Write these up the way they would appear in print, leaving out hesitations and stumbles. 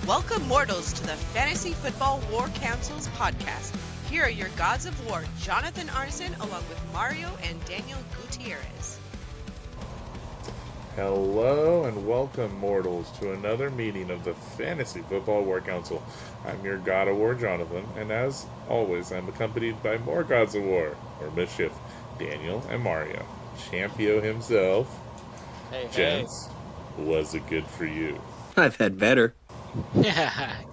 Welcome, mortals, to the Fantasy Football War Council's podcast. Here are your gods of war, Jonathan Arneson, along with Mario and Daniel Gutierrez. Hello and welcome, mortals, to another meeting of the Fantasy Football War Council. I'm your god of war, Jonathan, and as always, I'm accompanied by more gods of war, or mischief, Daniel and Mario. Champio himself. Hey, Gents, was it good for you? I've had better.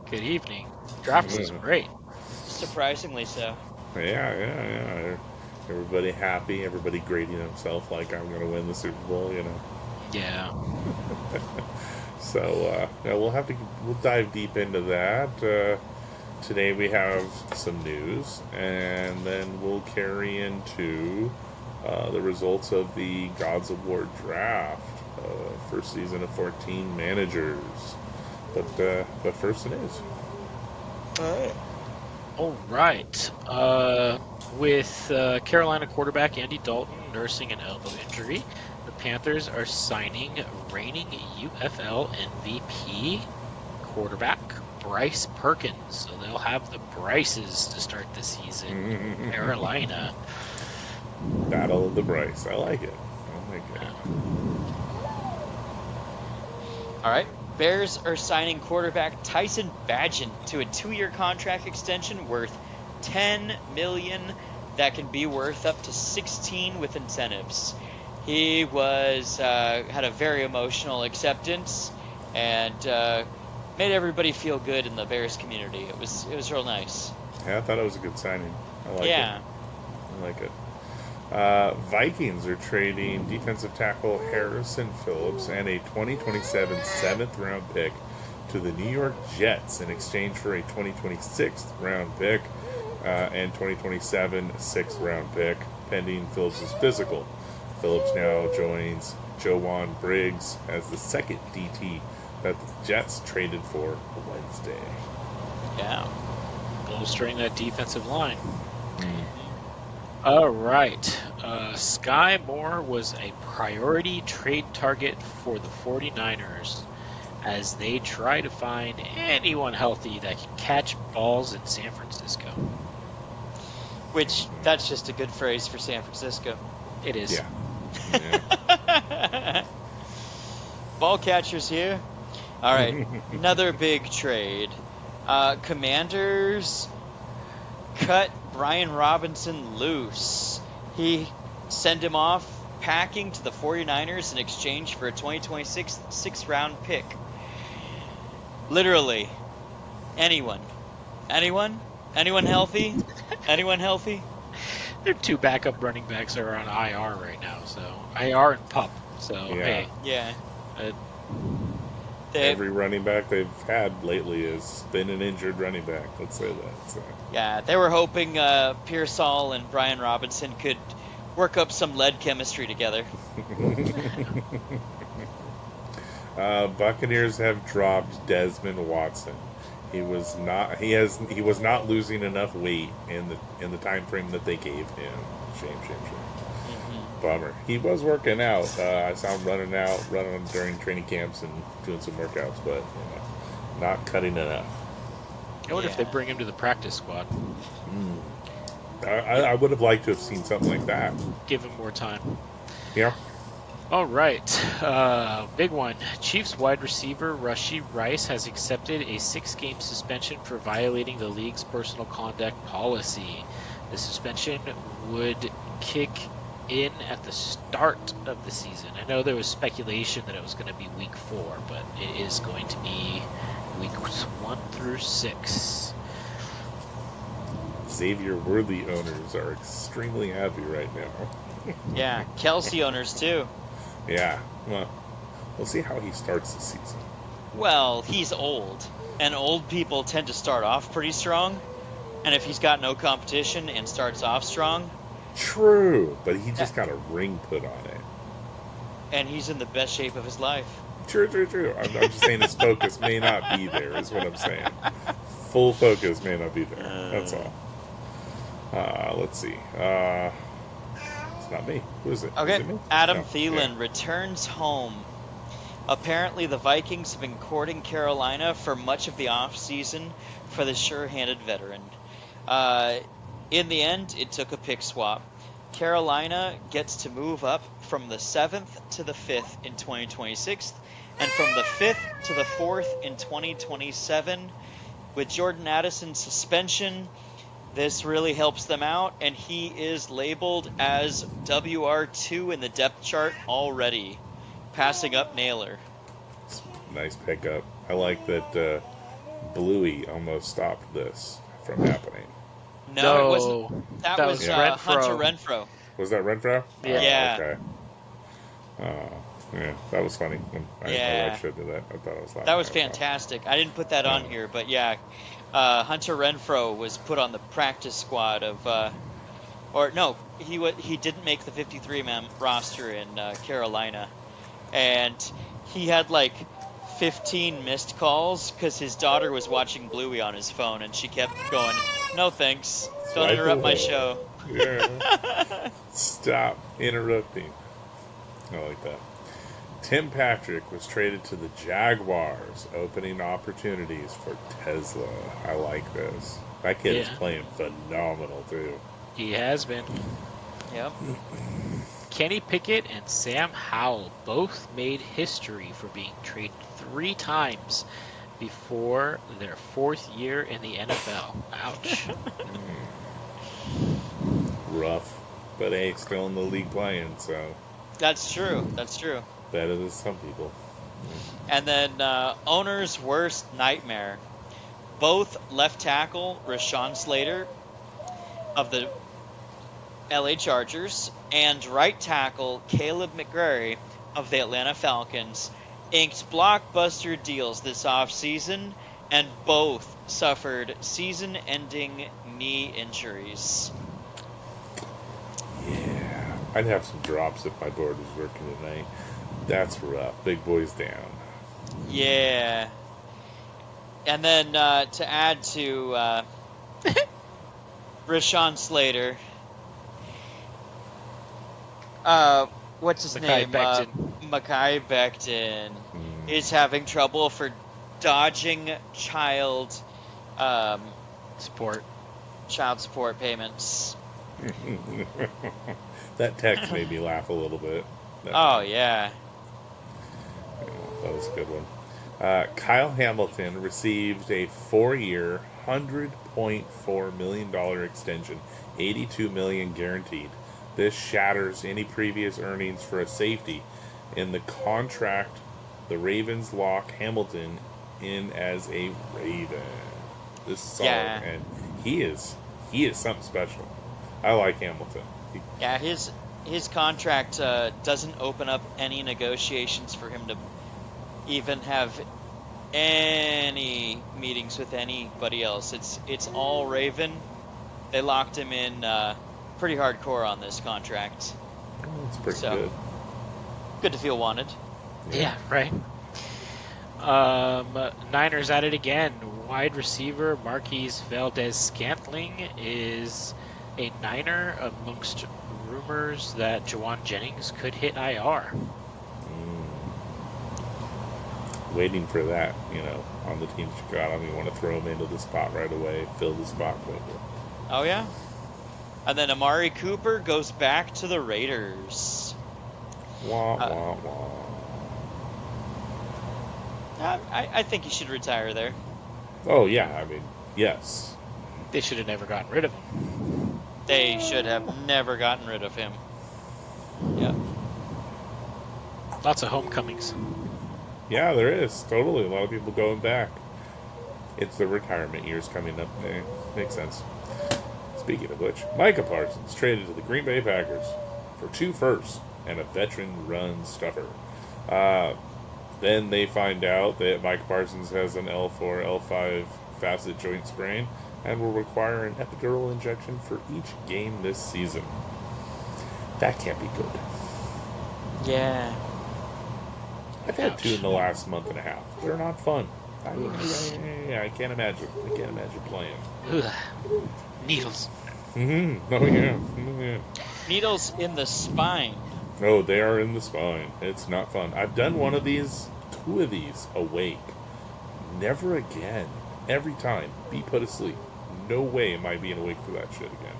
Good evening. Drops is great. surprisingly so. Yeah. Everybody happy, everybody grading himself like I'm going to win the Super Bowl, you know. Yeah. So, we'll dive deep into that. Today we have some news, and then we'll carry into the results of the Gods of War draft, first season of 14 managers. But first it is. All right. With Carolina quarterback Andy Dalton nursing an elbow injury, the Panthers are signing reigning UFL MVP quarterback Bryce Perkins. So they'll have the Bryces to start the season in Carolina. Battle of the Bryce. I like it. All right. Bears are signing quarterback Tyson Bagent to a 2-year contract extension worth $10 million that can be worth up to $16 with incentives. He was had a very emotional acceptance and made everybody feel good in the Bears community. It was real nice. Yeah, I thought it was a good signing. I like it. Vikings are trading defensive tackle Harrison Phillips and a 2027 7th-round pick to the New York Jets in exchange for a 2026 round pick and 2027 6th-round pick, pending Phillips' physical. Phillips now joins Jovan Briggs as the second DT that the Jets traded for Wednesday. Yeah. Bolstering that defensive line. All right. Sky Moore was a priority trade target for the 49ers as they try to find anyone healthy that can catch balls in San Francisco. Which, that's just a good phrase for San Francisco. It is. Yeah. Ball catchers here. All right. Another big trade. Commanders cut Brian Robinson loose. He sent him off packing to the 49ers in exchange for a 2026 6th-round pick. Literally, anyone healthy? Anyone healthy? Their two backup running backs are on IR right now, so IR and PUP. So hey, yeah. Every running back they've had lately has been an injured running back. Let's say that. So. Yeah, they were hoping Pearsall and Brian Robinson could work up some lead chemistry together. Buccaneers have dropped Desmond Watson. He was not losing enough weight in the time frame that they gave him. Shame. Bummer. He was working out. I saw him running during training camps and doing some workouts, but not cutting enough. I wonder if they bring him to the practice squad. I would have liked to have seen something like that. Give him more time. Yeah. All right. Big one. Chiefs wide receiver Rashee Rice has accepted a 6-game suspension for violating the league's personal conduct policy. The suspension would kick in at the start of the season. I know there was speculation that it was going to be week 4, but it is going to be weeks 1 through 6. Xavier Worthy owners are extremely happy right now. Yeah, Kelsey owners too. Yeah, well, we'll see how he starts the season. Well, he's old, and old people tend to start off pretty strong. And if he's got no competition and starts off strong... True, but he just got a ring put on it. And he's in the best shape of his life. True. I'm just saying his focus may not be there, is what I'm saying. Full focus may not be there. That's all. Let's see. It's not me. Who is it? Okay, Is it me? Adam No. Thielen returns home. Apparently, the Vikings have been courting Carolina for much of the offseason for the sure-handed veteran. In the end, it took a pick swap. Carolina gets to move up from the 7th to the 5th in 2026, and from the 5th to the 4th in 2027. With Jordan Addison's suspension, this really helps them out, and he is labeled as WR2 in the depth chart already, passing up Naylor. Nice pickup. I like that Bluey almost stopped this from happening. No, it wasn't. That was Renfro. Hunter Renfro. Was that Renfro? Yeah. Okay. Yeah, that was funny. I should do that. I thought it was laughing. That was fantastic. I didn't put that on here, but yeah, Hunter Renfro was put on the practice squad of, he didn't make the 53-man roster in Carolina, and he had like 15 missed calls because his daughter was watching Bluey on his phone, and she kept going, "No thanks, don't interrupt my show." Yeah. Stop interrupting. I like that. Tim Patrick was traded to the Jaguars, opening opportunities for Tesla. I like this. That kid is playing phenomenal, too. He has been. Yep. Kenny Pickett and Sam Howell both made history for being traded 3 times before their 4th year in the NFL. Ouch. Rough. But hey, still in the league playing, so. That's true. That's true. Better than some people. And then owner's worst nightmare. Both left tackle Rashawn Slater of the LA Chargers and right tackle Caleb McGarry of the Atlanta Falcons inked blockbuster deals this offseason, and both suffered season-ending knee injuries. Yeah. I'd have some drops if my board was working tonight. That's rough. Big boys down. Yeah. And then to add to Rashawn Slater, what's his name? Mekhi Becton is having trouble for dodging child support payments. That text made me laugh a little bit. Yeah. That was a good one. Kyle Hamilton received a 4-year, $100.4 million extension, $82 million guaranteed. This shatters any previous earnings for a safety. In the contract, the Ravens lock Hamilton in as a Raven. This is solid, and he is something special. I like Hamilton. His contract doesn't open up any negotiations for him to even have any meetings with anybody else. It's all Raven. They locked him in pretty hardcore on this contract. It's pretty good. Good to feel wanted. Yeah, right. Niners at it again. Wide receiver Marquise Valdez-Scantling is a Niner amongst rumors that Jawan Jennings could hit IR. Waiting for that, on the teams you got. You want to throw him into the spot right away, fill the spot quickly. Oh, yeah? And then Amari Cooper goes back to the Raiders. Wah, wah, wah. I think he should retire there. Oh, yeah, yes. They should have never gotten rid of him. They should have never gotten rid of him. Yeah. Lots of homecomings. Yeah, there is. Totally. A lot of people going back. It's the retirement years coming up. Makes sense. Speaking of which, Micah Parsons traded to the Green Bay Packers for 2 firsts and a veteran run stuffer. Then they find out that Micah Parsons has an L4, L5 facet joint sprain and will require an epidural injection for each game this season. That can't be good. Yeah. I've had 2 in the last month and a half. They're not fun. I can't imagine. I can't imagine playing. Ugh. Needles. Mm-hmm. Oh, yeah. Needles in the spine. Oh, they are in the spine. It's not fun. I've done one of these, 2 of these awake. Never again. Every time. Be put asleep. No way am I being awake for that shit again.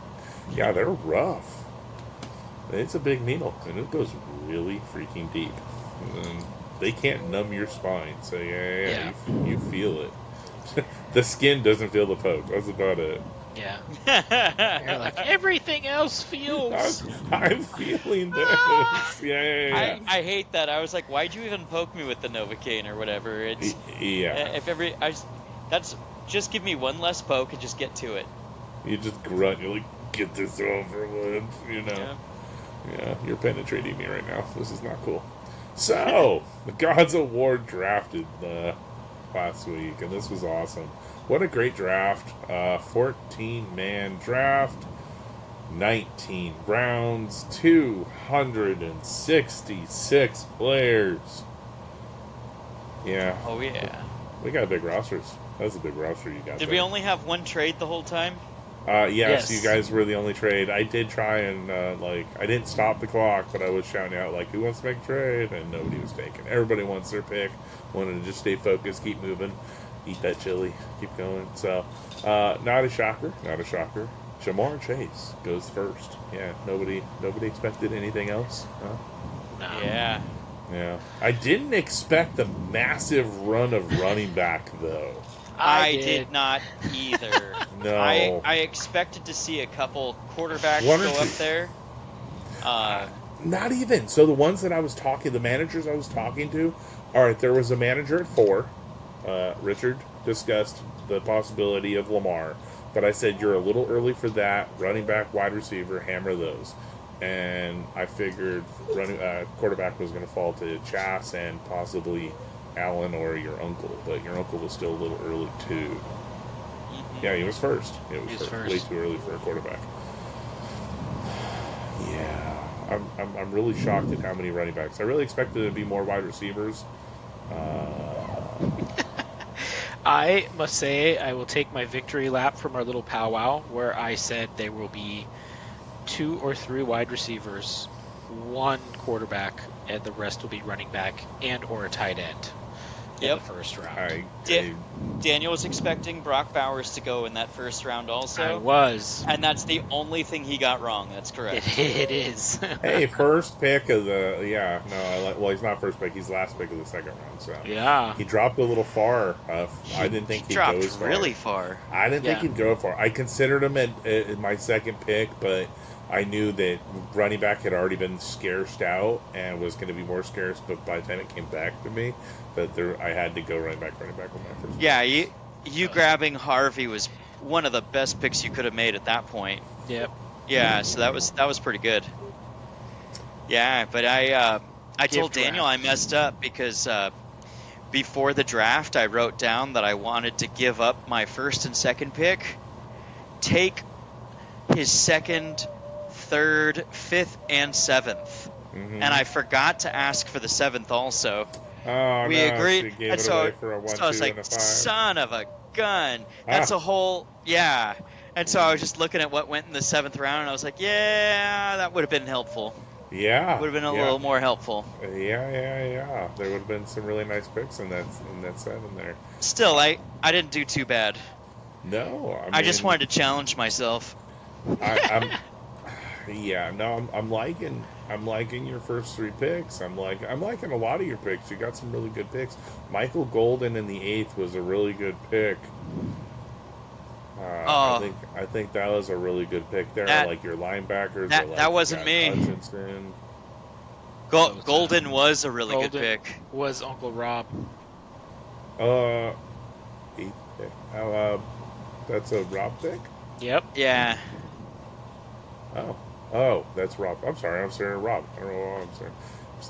Yeah, they're rough. It's a big needle, and it goes really freaking deep. And they can't numb your spine, so yeah. You feel it. The skin doesn't feel the poke. That's about it. Yeah. You're like, everything else feels. I'm feeling this. Yeah. I hate that. I was like, why'd you even poke me with the Novocaine or whatever? It's that's just give me one less poke and just get to it. You just grunt. You're like, get this over with. Yeah, you're penetrating me right now. This is not cool. So, the Gods of War drafted last week, and this was awesome. What a great draft. 14-man draft, 19 rounds, 266 players. Yeah. Oh, yeah. We got big rosters. That's a big roster you got. Did there. we only have one trade the whole time? Yes, you guys were the only trade. I did try and, I didn't stop the clock, but I was shouting out, who wants to make a trade? And nobody was taking. Everybody wants their pick. Wanted to just stay focused, keep moving, eat that chili, keep going. So, not a shocker. Jamar Chase goes first. Yeah, nobody expected anything else. Huh? No. Yeah. Yeah. I didn't expect the massive run of running back, though. I did not either. No. I expected to see a couple quarterbacks One or go two. up there. Not even. So the ones that the managers I was talking to, all right, there was a manager at 4. Richard discussed the possibility of Lamar, but I said, you're a little early for that. Running back, wide receiver, hammer those. And I figured quarterback was going to fall to Chas and possibly Allen or your uncle, but your uncle was still a little early too. Mm-hmm. Yeah, he was first. It was first. way too early for a quarterback. Yeah, I'm really shocked at how many running backs. I really expected there to be more wide receivers. I must say, I will take my victory lap from our little powwow where I said there will be 2 or 3 wide receivers, 1 quarterback, and the rest will be running back and or a tight end in the first round. Daniel was expecting Brock Bowers to go in that first round also. I was. And that's the only thing he got wrong. That's correct. It is. Hey, first pick of the he's not first pick. He's last pick of the second round. So Yeah. he dropped a little far. I didn't think he'd dropped go as far. really far. I didn't think he'd go far. I considered him at my second pick, but I knew that running back had already been scarced out and was going to be more scarce. But by the time it came back to me, I had to go running back with my first. Yeah, you grabbing Harvey was one of the best picks you could have made at that point. Yep. Yeah, so that was pretty good. Yeah, but I told Daniel I messed up because before the draft I wrote down that I wanted to give up my first and second pick, take his second, third, fifth, and seventh. Mm-hmm. And I forgot to ask for the seventh also. Oh, We no, agreed, she gave and it so, away for a 1, so I was 2, like, and a 5. son of a gun. That's a whole, yeah. And so I was just looking at what went in the 7th round, and I was like, yeah, that would have been helpful. Yeah. Would have been a little more helpful. Yeah. There would have been some really nice picks in that 7 there. Still, I didn't do too bad. No, I just wanted to challenge myself. I'm liking your first 3 picks. I'm liking a lot of your picks. You got some really good picks. Michael Golden in the 8th was a really good pick. I think that was a really good pick there. I like your linebackers. That wasn't me. Hutchinson. Golden was a really good pick. Was Uncle Rob. 8th pick. That's a Rob pick? Yep. Yeah. Oh, that's Rob. I'm sorry, Rob. I don't know why I'm sorry.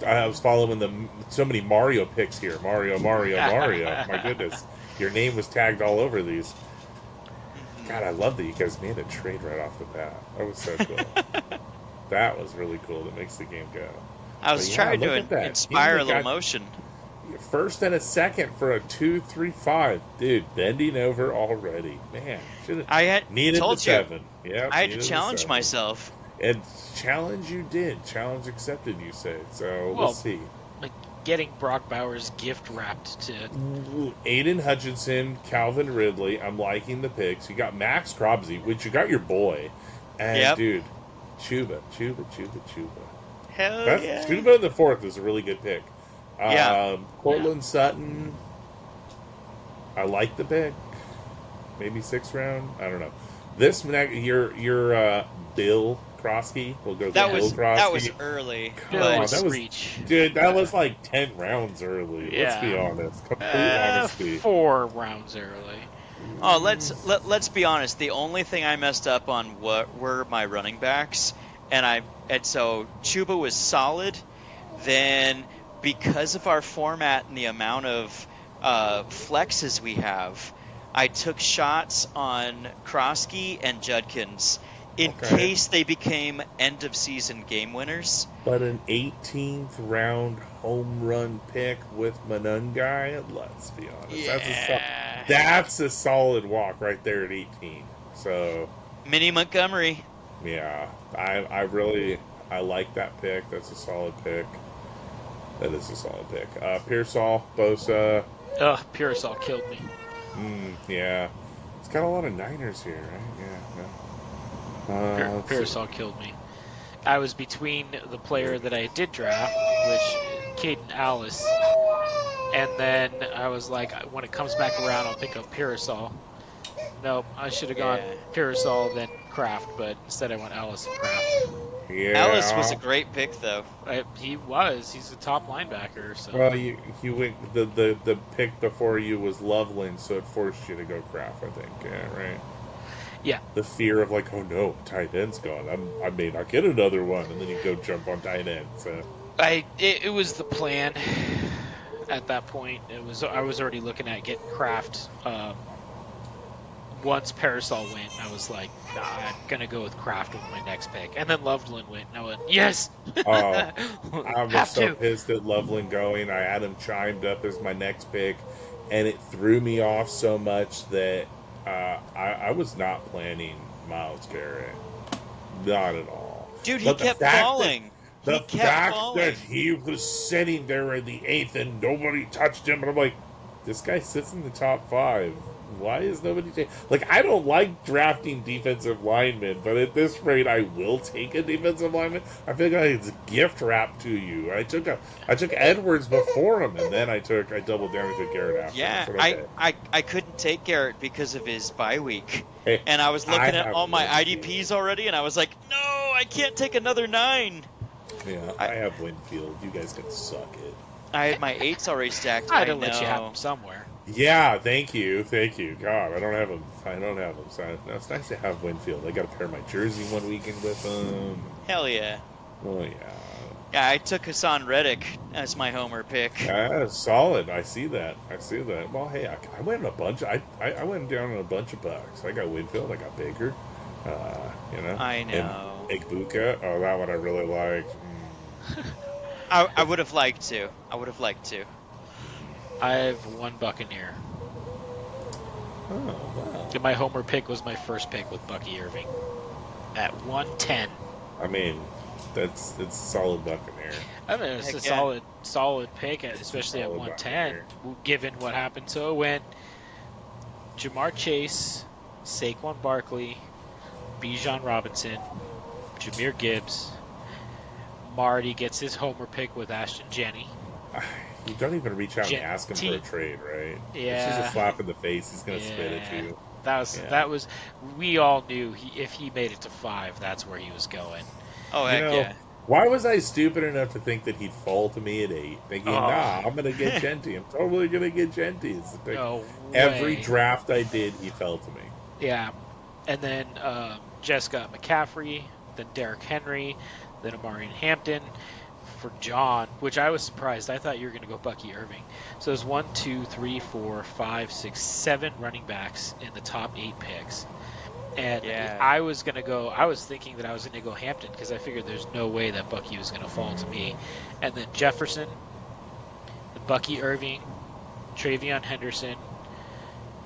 I was following so many Mario picks here. Mario. My goodness. Your name was tagged all over these. God, I love that you guys made a trade right off the bat. That was so cool. That was really cool. That makes the game go. I was trying to inspire a little motion. First and a second for a 2-3-5. Dude, bending over already. Man, I had needed told the 7. Yeah, I had to challenge myself. And challenge you did. Challenge accepted, you say. So we'll see. Like getting Brock Bowers gift wrapped to. Aiden Hutchinson, Calvin Ridley. I'm liking the picks. You got Max Crosby, which you got your boy. And dude, Chuba. Hell yeah. Chuba in the 4th is a really good pick. Yeah. Cortland Sutton. I like the pick. Maybe 6th round. I don't know. This your Bill Krosky. We'll go with Bill Krosky. That was early. That was reach. Dude, that was like 10 rounds early. Yeah. Let's be honest. Complete honesty. 4 rounds early. Oh, let's be honest. The only thing I messed up on were my running backs, and so Chuba was solid. Then because of our format and the amount of flexes we have, I took shots on Krosky and Judkins in case they became end-of-season game winners. But an 18th round home run pick with Manungai, let's be honest. Yeah. That's a solid walk right there at 18. So Minnie Montgomery. Yeah, I like that pick. That's a solid pick. That is a solid pick. Pearsall, Bosa. Pearsall killed me. Yeah. It's got a lot of Niners here, right? Yeah. Pearsall killed me. I was between the player that I did draft, which Caden Alice, and then I was like, when it comes back around, I'll pick up Pearsall. Nope, I should have gone Pearsall then Kraft, but instead I went Alice and Kraft. Yeah. Alice was a great pick, though. He was. He's a top linebacker. So. Well, you went the pick before you was Loveland, so it forced you to go Kraft, I think. Yeah, right. Yeah. The fear of like, oh no, tight end's gone. I may not get another one, and then you go jump on tight end. So it was the plan at that point. I was already looking at getting Kraft. Once Parasol went, I was like, nah, I'm gonna go with Kraft with my next pick. And then Loveland went, and I went, yes. I was so pissed at Loveland going. I had him chimed up as my next pick, and it threw me off so much that I was not planning Myles Garrett, not at all. Dude, he kept falling. The fact that he was sitting there in the 8th and nobody touched him, and I'm like, this guy sits in the top 5. Why is nobody taking... Like, I don't like drafting defensive linemen, but at this rate, I will take a defensive lineman. I feel like it's gift wrapped to you. I took Edwards before him, and then I doubled down and took Garrett after. Yeah, okay. I couldn't take Garrett because of his bye week. Hey, and I was looking at all my IDPs already, and I was like, no, I can't take another 9. Yeah, I have Winfield. You guys can suck it. I had my 8s already stacked. I had to let you have them somewhere. Yeah, thank you. God, I don't have them. So it's nice to have Winfield. I got to pair my jersey one weekend with him. Hell yeah. Oh yeah. Yeah, I took Hassan Reddick as my homer pick. Yeah, solid. I see that. Well, hey, I went in a bunch. I went down in a bunch of bucks. I got Winfield. I got Baker. I know. And Igbuka. Oh, that one I really liked. I would have liked to. I have one Buccaneer. Oh, wow. And my homer pick was my first pick with Bucky Irving at 110. I mean, it's a solid Buccaneer. I mean, it's a solid pick, especially at 110, given what happened. So it went Jamar Chase, Saquon Barkley, Bijan Robinson, Jahmyr Gibbs. Marty gets his homer pick with Ashton Jenney. You don't even reach out and ask him for a trade, right? Yeah. It's just a slap in the face. He's going to spit at you. That was. We all knew if he made it to 5, that's where he was going. Oh, heck yeah. Why was I stupid enough to think that he'd fall to me at 8? Thinking, I'm going to get Genty. I'm totally going to get Genty. It's the pick. No Every way. draft I did, he fell to me. Yeah. And then Jess got McCaffrey, then Derrick Henry, then Amari Hampton for John, which I was surprised. I thought you were going to go Bucky Irving. So there's 1, 2, 3, 4, 5, 6, 7 running backs in the top 8 picks. And I was thinking that I was going to go Hampton because I figured there's no way that Bucky was going to fall to me. And then Jefferson, Bucky Irving, Travion Henderson,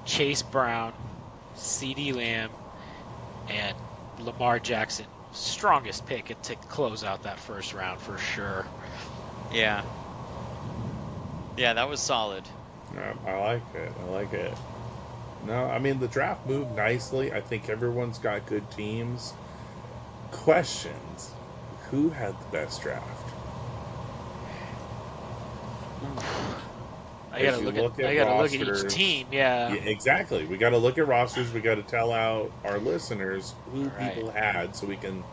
Chase Brown, CeeDee Lamb, and Lamar Jackson strongest pick to close out that first round for sure. Yeah. Yeah, that was solid. I like it. I like it. No, I mean, the draft moved nicely. I think everyone's got good teams. Questions. Who had the best draft? I gotta look at each team. Yeah, exactly. We got to look at rosters. We got to tell out our listeners who Right. people had, so we can,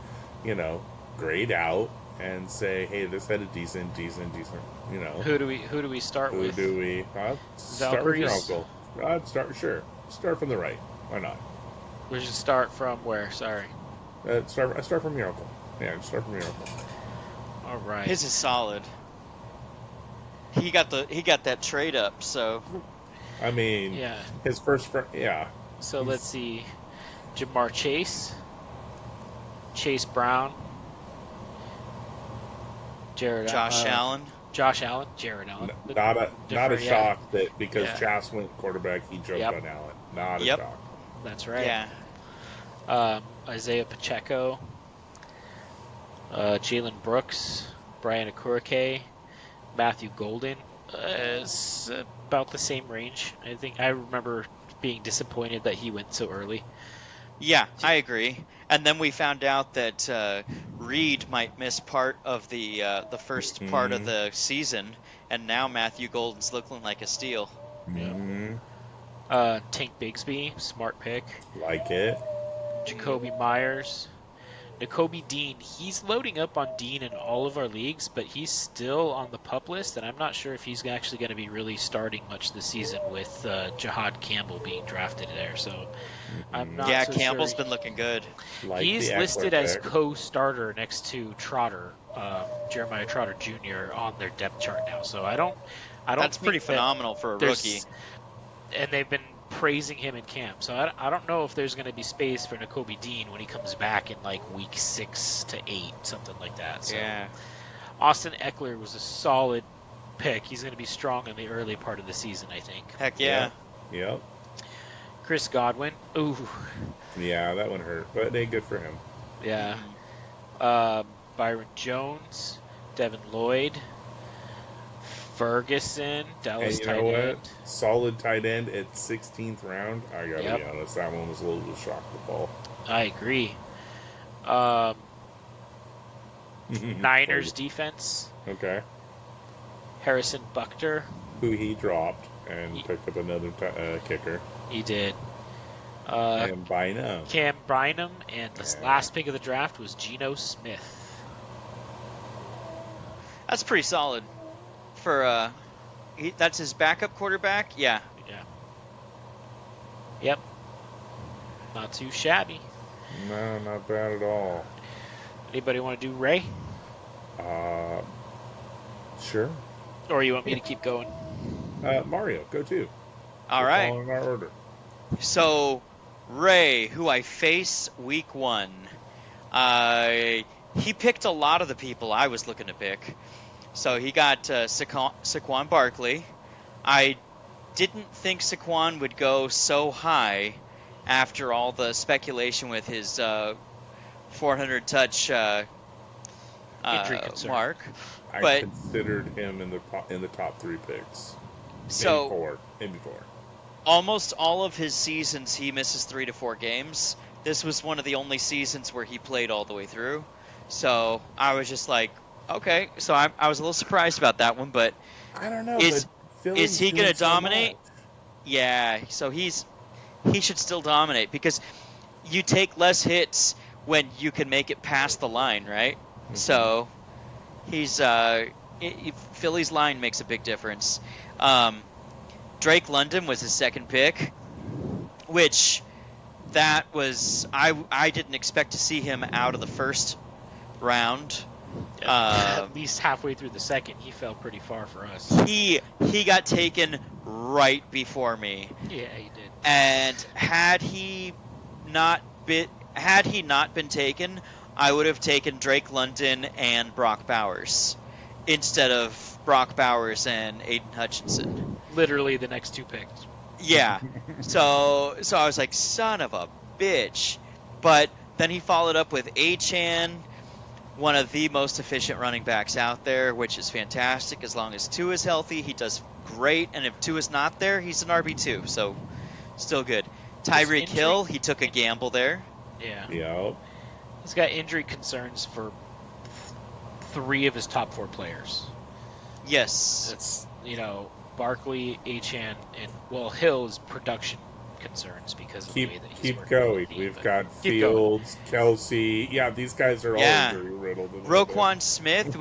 grade out and say, hey, this had a decent. Who do we start Who with? do we? Start with your Valkyries? uncle. Start from the right. Why not? We should start from where? Sorry. Start from your uncle. Yeah, start from your uncle. All right. His is solid. He got that trade up, so I mean, Yeah. his first friend. Yeah, So let's see. Jamar Chase, Chase Brown, Josh Allen. Jared Allen. not a Different, yeah. shock that because Yeah. Chas went quarterback, he jumped Yep. on Allen. Not a Yep. shock. That's right. Yeah. Isaiah Pacheco, Jalen Brooks, Brian Okurike, Matthew Golden. Is about the same range. I think I remember being disappointed that he went so early. Yeah, I agree. And then we found out that Reed might miss part of the first part of the season, and now Matthew Golden's looking like a steal. Mhm. Tank Bigsby, smart pick. Like it. Jacoby Myers, Nakobe Dean. He's loading up on Dean in all of our leagues, but he's still on the PUP list, and I'm not sure if he's actually going to be really starting much this season with Jahad Campbell being drafted there. So I'm not Yeah, so Campbell's sure. been looking good. Like He's the Eckler listed as pick. co-starter next to Trotter, Jeremiah Trotter Jr. on their depth chart now. So I don't. That's think pretty that phenomenal for a there's- rookie. And they've been praising him in camp. So I don't know if there's going to be space for Nakobe Dean when he comes back in like week 6 to 8, something like that. So Yeah. Austin Eckler was a solid pick. He's going to be strong in the early part of the season, I think. Heck yeah. Yep. Chris Godwin. Ooh, Yeah, that one hurt, but they good for him. yeah. Byron Jones, Devin Lloyd, Ferguson, Dallas And you tight know end. what? Solid tight end at 16th round. I gotta Yep. be honest, that one was a little bit shock to fall. I agree. Niners defense, Okay. Harrison Buckter. Who he dropped and picked up another kicker. He did. And Bynum. Cam Bynum, and the Yeah. last pick of the draft was Geno Smith. That's pretty solid for that's his backup quarterback. Yeah. Yeah. Yep. Not too shabby. No, not bad at all. Anybody want to do Ray? Sure. Or you want me to keep going? Mario, go too. All We're right. following our order. So Ray, who I face week 1, he picked a lot of the people I was looking to pick. So he got Saquon Barkley. I didn't think Saquon would go so high after all the speculation with his 400 touch Injury concern. mark. I But- considered him in the top 3 picks. So Maybe 4. almost all of his seasons he misses 3 to 4 games. This was one of the only seasons where he played all the way through. So I was just like, okay. So I was a little surprised about that one, but I don't know. Is- but Philly's is he doing gonna so dominate? much. yeah, so he should still dominate because you take less hits when you can make it past the line, right? Mm-hmm. So he's Philly's line makes a big difference. Drake London was his second pick, which that was I didn't expect to see him out of the first round. At least halfway through the second, he fell pretty far for us. He got taken right before me, Yeah, he did. and had he not been taken, I would have taken Drake London and Brock Bowers instead of Brock Bowers and Aiden Hutchinson. Literally the next 2 picks. Yeah. So I was like, son of a bitch. But Then he followed up with Achane, one of the most efficient running backs out there, which is fantastic. As long as Tua is healthy, he does great. And if Tua's not there, he's an RB2, so still good. Tyreek Hill, he took a gamble there. Yeah. Yep. He's got injury concerns for 3 of his top 4 players. Yes. It's, Barkley, Achane, and, Hill's production concerns because of the way that he's keep working going. with the team, We've got Fields, Kelsey. Yeah, these guys are all injury riddled. Roquan Smith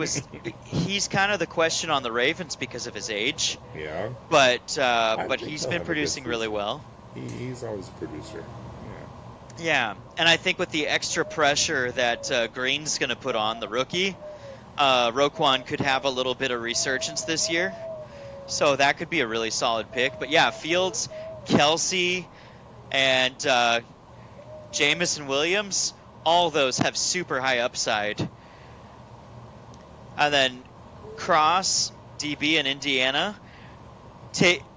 he's kind of the question on the Ravens because of his age. Yeah. But he's been producing really well. He's always a producer. Yeah, and I think with the extra pressure that Green's going to put on the rookie, Roquan could have a little bit of resurgence this year. So that could be a really solid pick. But yeah, Fields, Kelsey, and Jameson Williams, all those have super high upside. And then Cross, DB in Indiana,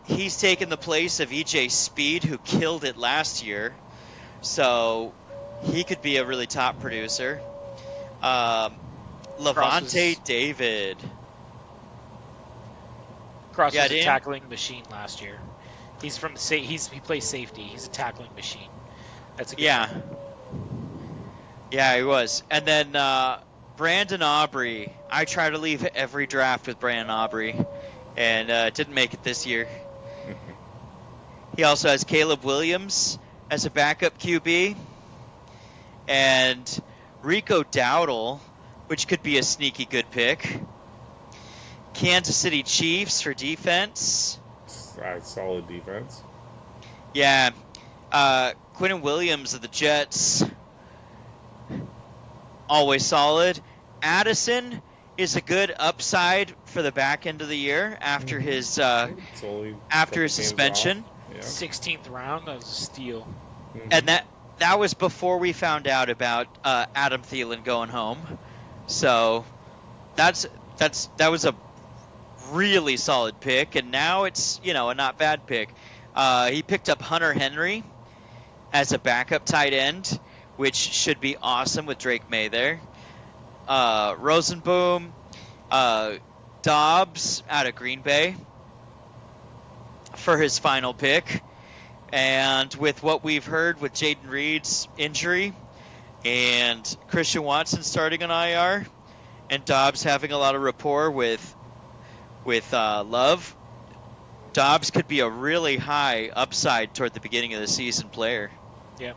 he's taken the place of EJ Speed, who killed it last year. So he could be a really top producer. Levante David. Cross was a tackling machine last year. He's from he plays safety. He's a tackling machine. That's a good one. Yeah, he was. And then Brandon Aubrey. I try to leave every draft with Brandon Aubrey, and didn't make it this year. He also has Caleb Williams as a backup QB, and Rico Dowdle, which could be a sneaky good pick. Kansas City Chiefs for defense. Solid defense. Yeah. Quinnen Williams of the Jets. Always solid. Addison is a good upside for the back end of the year after his suspension. Yeah. 16th round, that was a steal. Mm-hmm. And that was before we found out about Adam Thielen going home. So that was a really solid pick, and now it's a not bad pick. He picked up Hunter Henry as a backup tight end, which should be awesome with Drake May there. Rosenboom, Dobbs out of Green Bay for his final pick. And with what we've heard with Jaden Reed's injury and Christian Watson starting on IR and Dobbs having a lot of rapport with Love, Dobbs could be a really high upside toward the beginning of the season player. Yeah.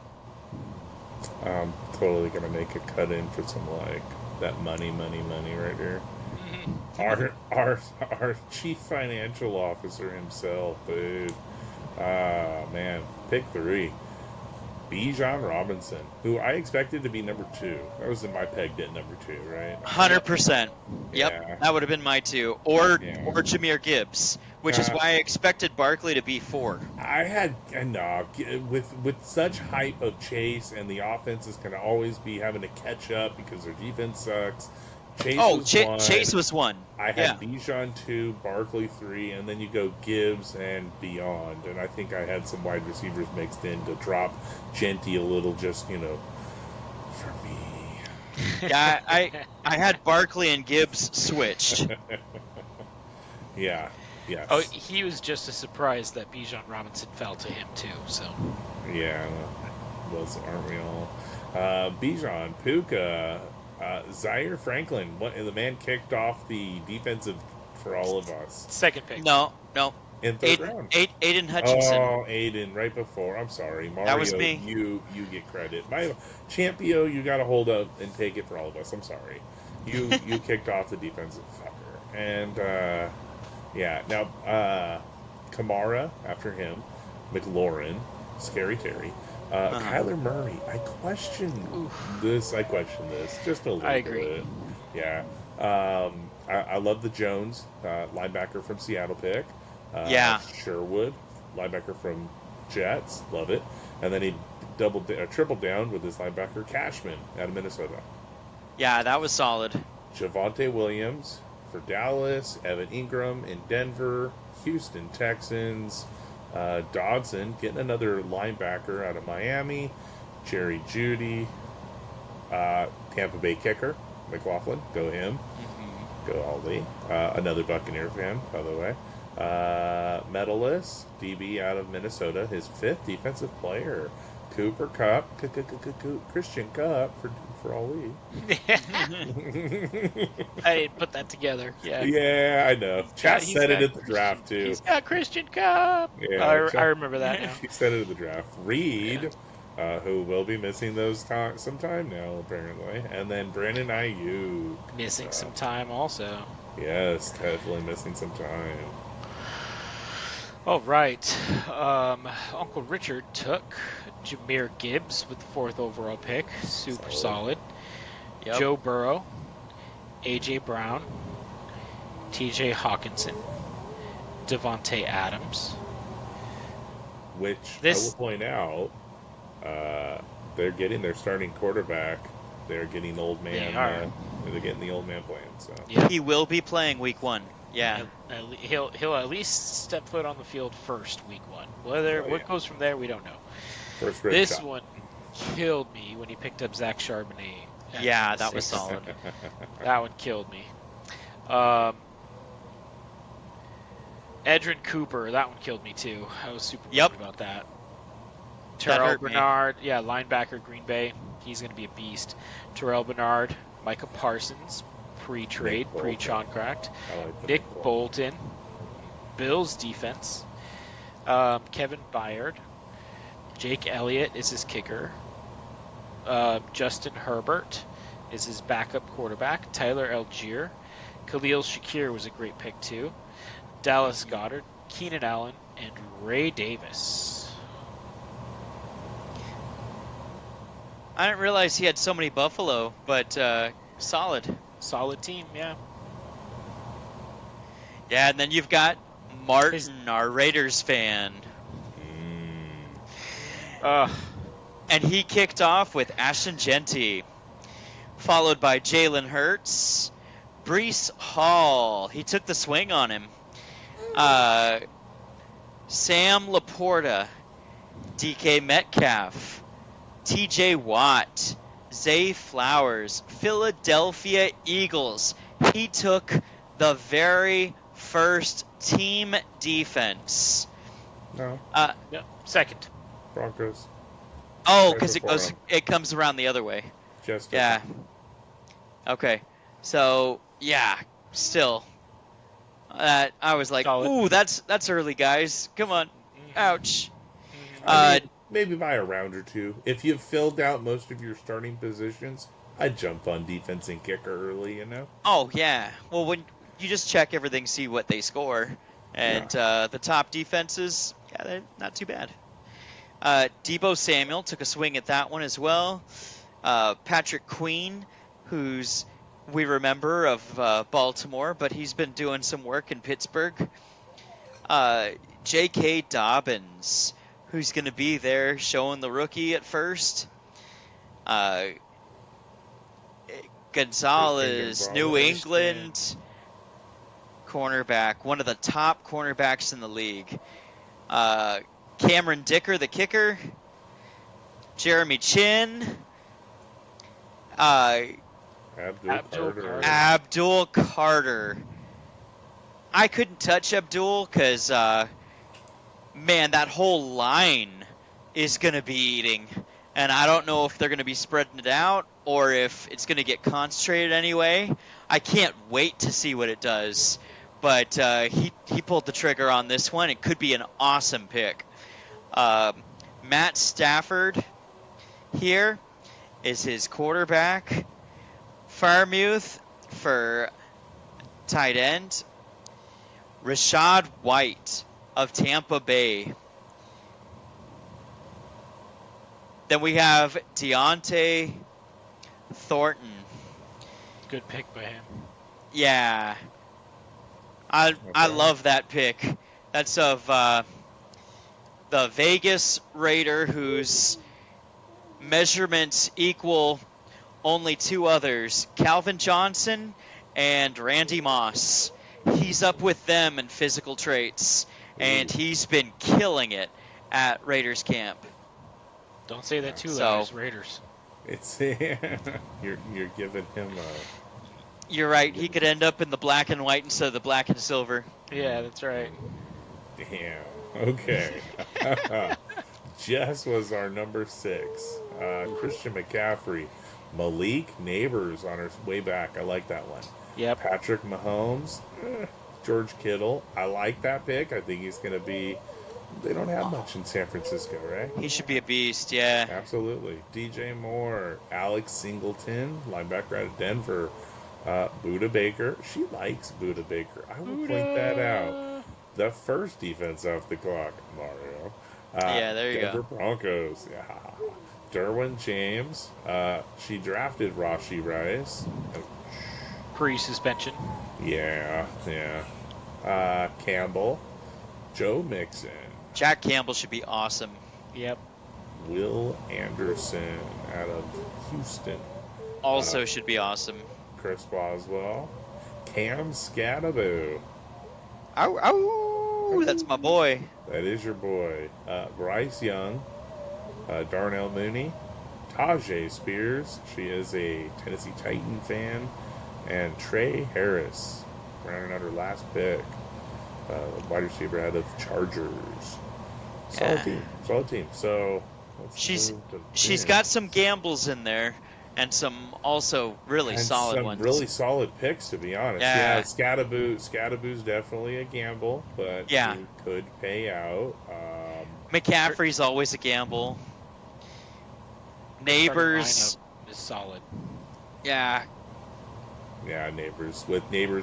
I'm totally going to make a cut in for some that money right here. Our chief financial officer himself, dude. Man, pick 3. Bijan Robinson, who I expected to be number 2. That was in my pegged at number 2, right? 100%. Yep, Yeah. That would have been my 2. Or Jahmyr Gibbs, which is why I expected Barkley to be 4. I had with such hype of Chase, and the offense is going to always be having to catch up because their defense sucks. Chase was 1. I had Bijan 2, Barkley 3, and then you go Gibbs and beyond. And I think I had some wide receivers mixed in to drop Genty a little, just for me. Yeah, I had Barkley and Gibbs switched. Yeah. Yes. Oh, he was just as surprised that Bijan Robinson fell to him too. So. Yeah, aren't we all? Bijan, Puka. Zaire Franklin, the man kicked off the defensive for all of us. Second pick. No. In third round. Aiden Hutchinson. Oh, Aiden, right before. I'm sorry, Mario. That was me. You get credit. My Champio, you got to hold up and take it for all of us. I'm sorry. You kicked off the defensive fucker. And now Kamara after him, McLaurin, Scary Terry. Kyler Murray, I question this just a little bit. I agree. Yeah. I love the Jones, linebacker from Seattle pick. Sherwood, linebacker from Jets, love it. And then he tripled down with his linebacker Cashman out of Minnesota. Yeah, that was solid. Javonte Williams for Dallas, Evan Ingram in Denver, Houston Texans, Dodson getting another linebacker out of Miami, Jerry Jeudy, Tampa Bay kicker, McLaughlin. Go him. Mm-hmm. Go Aldi. Another Buccaneer fan, by the way. Medalist, DB out of Minnesota, his 5th defensive player. Cooper Kupp, Christian Kupp for all we. I didn't put that together. Yeah. Yeah, I know. Chat He's said it got at the draft too. He's got Christian Kupp. Yeah, I remember that now. He said it at the draft. Reed, who will be missing those some time now apparently, and then Brandon Ayuk Missing some time also. Yes, definitely missing some time. All right. Uncle Richard took Jahmyr Gibbs with the 4th overall pick. Super solid. Yep. Joe Burrow, A.J. Brown, T.J. Hawkinson, Devontae Adams. Which I will point out, they're getting their starting quarterback. They're getting old man. They are. They're getting the old man playing. So Yep. He will be playing week 1. Yeah. He'll at least step foot on the field first week 1. What goes from there, we don't know. First red This shot. one killed me when he picked up Zach Charbonnet. at Yeah, number that was 6. solid. That one killed me. Edrin Cooper, that one killed me too. I was super worried about that. Terrell hurt me. Bernard, linebacker, Green Bay. He's going to be a beast. Terrell Bernard, Micah Parsons, pre-trade, Nick Bolton. pre-contract. I like the Nick Bolton, Bills defense. Kevin Byard. Jake Elliott is his kicker. Justin Herbert is his backup quarterback. Tyler Algier. Khalil Shakir was a great pick too. Dallas Goedert, Keenan Allen, and Ray Davis. I didn't realize he had so many Buffalo, but solid. Solid team, yeah. Yeah, and then you've got Martin, our Raiders fan. And he kicked off with Ashton Genty, followed by Jalen Hurts, Breece Hall. He took the swing on him. Sam Laporta, DK Metcalf, TJ Watt, Zay Flowers, Philadelphia Eagles. He took the very first team defense. No, No, second. Broncos. Oh, Right because before him. it comes around the other way. Just Yeah. Okay. So yeah, still. I was like, Solid. ooh, that's early, guys. Come on. Ouch. I mean, maybe by a round or two. If you've filled out most of your starting positions, I'd jump on defense and kicker early, you know? Oh yeah. Well, when you just check everything, see what they score, and the top defenses, yeah, they're not too bad. Deebo Samuel took a swing at that one as well. Patrick Queen, who's we remember of Baltimore, but he's been doing some work in Pittsburgh. J.K. Dobbins, who's going to be there showing the rookie at first. Gonzalez, New England cornerback, one of the top cornerbacks in the league. Cameron Dicker, the kicker. Jeremy Chin. Abdul Carter. I couldn't touch Abdul because, man, that whole line is going to be eating. And I don't know if they're going to be spreading it out or if it's going to get concentrated anyway. I can't wait to see what it does. But he pulled the trigger on this one. It could be an awesome pick. Matt Stafford here is his quarterback. Farmuth for tight end. Rashad White of Tampa Bay. Then we have Deontay Thornton. Good pick by him. Yeah. I love that pick. That's of the Vegas Raider whose measurements equal only two others, Calvin Johnson and Randy Moss. He's up with them in physical traits, and he's been killing it at Raiders camp. Don't say that too So- loud. It's Raiders. It's you're giving him a You're right. He could end up in the black and white instead of the black and silver. Yeah, that's right. damn. Okay. Jess was our number 6. Christian McCaffrey. Malik Neighbors on her way back. I like that one. Yep. Patrick Mahomes. George Kittle. I like that pick. I think he's going to be... They don't have much in San Francisco, right? He should be a beast, yeah. Absolutely. DJ Moore. Alex Singleton. Linebacker out of Denver. Buda Baker. She likes Buda Baker. I will point that out. The first defense off the clock, Mario. Yeah, there you Denver go. Broncos. Yeah. Derwin James. She drafted Rashee Rice. Pre-suspension. Yeah. Campbell. Joe Mixon. Jack Campbell should be awesome. Yep. Will Anderson out of Houston. Also should be awesome. Chris Boswell. Cam Scatterbo. Ow, ow! That's my boy. That is your boy. Bryce Young. Darnell Mooney. Tajay Spears. She is a Tennessee Titan fan. And Trey Harris. Rounding out her last pick. Wide receiver out of Chargers. Solid team. So She's got some gambles in there, and some also really and solid some ones. really solid picks, to be honest. Yeah. Scadaboo's definitely a gamble, but Yeah. he could pay out. McCaffrey's always a gamble. Neighbors, Starting lineup is solid. yeah. Yeah, Neighbors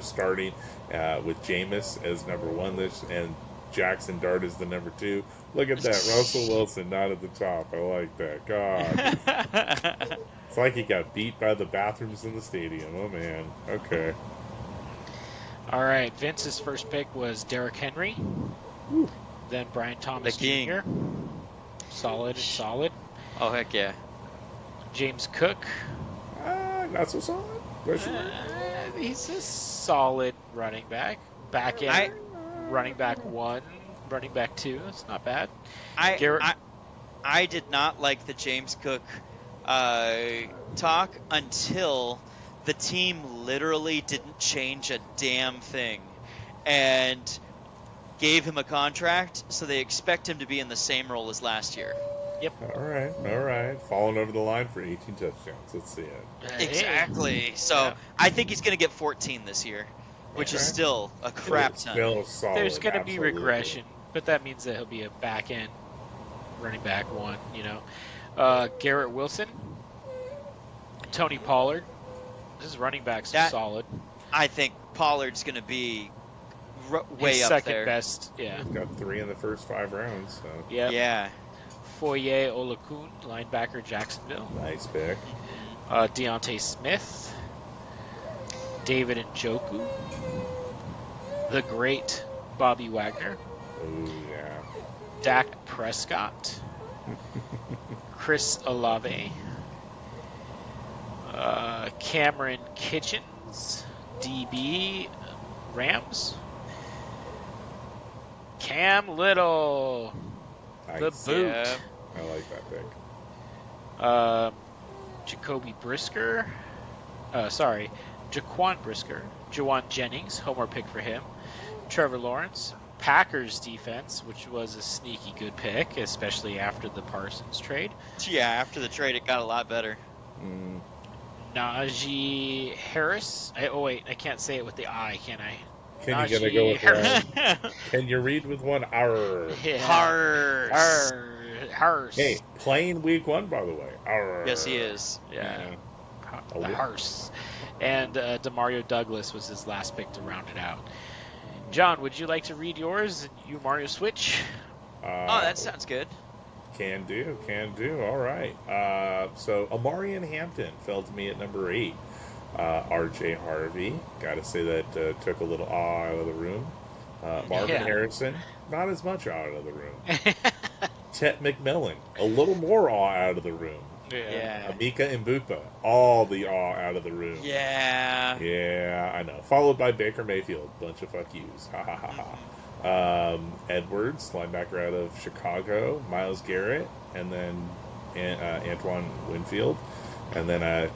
starting with Jameis as number 1 and Jackson Dart as the number 2. Look at that, Russell Wilson not at the top. I like that. God, it's like he got beat by the bathrooms in the stadium. Oh man. Okay. All right, Vince's first pick was Derrick Henry. Whew. Then Brian Thomas The king. Jr. Solid. Oh heck yeah. James Cook. Not so solid. Question mark? He's a solid running back. Back end. Running back 1. Running back 2. It's not bad. Garrett- I did not like the James Cook talk until the team literally didn't change a damn thing and gave him a contract, so they expect him to be in the same role as last year. All right. Falling over the line for 18 touchdowns. Let's see it. Exactly. So Yeah. I think he's going to get 14 this year, which is Okay. still a crap ton. Still solid. There's going to be absolutely. regression, but that means that he'll be a back end running back 1, Garrett Wilson. Tony Pollard. This is running backs That- solid. I think Pollard's going to be way His up second there. best. Yeah. Got 3 in the first 5 rounds. So Yep. Yeah. Foye Olakun, linebacker, Jacksonville. nice pick. Deontay Smith. David Njoku. The great Bobby Wagner. Oh yeah. Dak Prescott. Chris Olave. Cameron Kitchens. DB, Rams. Cam Little. The Nice. boot. Yeah. I like that pick. Jacoby Brisker. Jaquan Brisker. Jawan Jennings, homer pick for him. Trevor Lawrence. Packers defense, which was a sneaky good pick, especially after the Parsons trade. Yeah, after the trade, it got a lot better. Mm, Najee Harris. I can't say it with the I, can I? Can you Najee go with Harris. one? Can you read with one? Arr. Yeah. Harsh. Harris. Hey, playing week 1, by the way. Arr. Yes, he is. Yeah. Oh, The yeah. Harse. And Demario Douglas was his last pick to round it out. John, would you like to read yours? You Mario Switch? Oh, that sounds good. Can do. All right. So Amarian Hampton fell to me at number 8. R.J. Harvey, gotta say that took a little awe out of the room. Marvin Yeah. Harrison, not as much awe out of the room. Chet McMillan, a little more awe out of the room. Yeah. Amika Mbupa, all the awe out of the room. Yeah. Yeah, I know. Followed by Baker Mayfield, bunch of fuck yous. Ha ha ha ha. Edwards, linebacker out of Chicago. Myles Garrett, and then Antoine Winfield. And then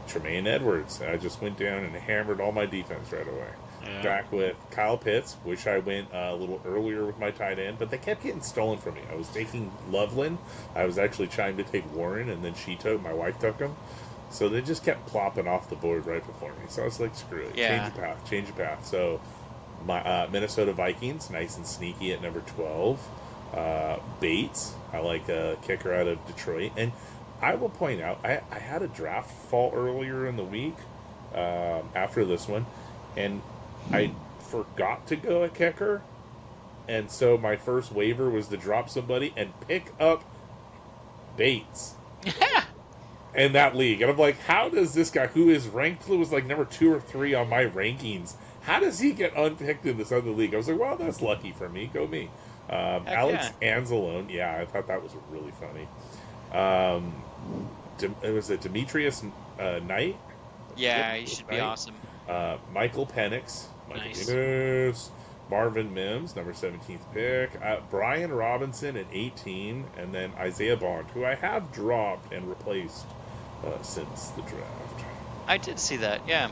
Tremaine Edwards. I just went down and hammered all my defense right away. Yeah. Back with Kyle Pitts. Wish I went a little earlier with my tight end, but they kept getting stolen from me. I was taking Loveland. I was actually trying to take Warren, and then my wife took him. So they just kept plopping off the board right before me. So I was like, screw it. Yeah. Change your path. So my Minnesota Vikings, nice and sneaky at number 12. Bates, I like a kicker out of Detroit. And I will point out, I had a draft fall earlier in the week after this one, and I forgot to go a kicker. And so my first waiver was to drop somebody and pick up Bates. In that league. And I'm like, how does this guy, who is ranked, was like number 2 or 3 on my rankings, how does he get unpicked in this other league? I was like, well, that's lucky for me. Go me. Alex Anzalone, yeah, I thought that was really funny. It was Demetrius Knight? Yeah, he should be Knight. awesome. Michael Penix. Nice. Marvin Mims, number 17th pick. Brian Robinson at 18. And then Isaiah Bond, who I have dropped and replaced since the draft. I did see that, yeah.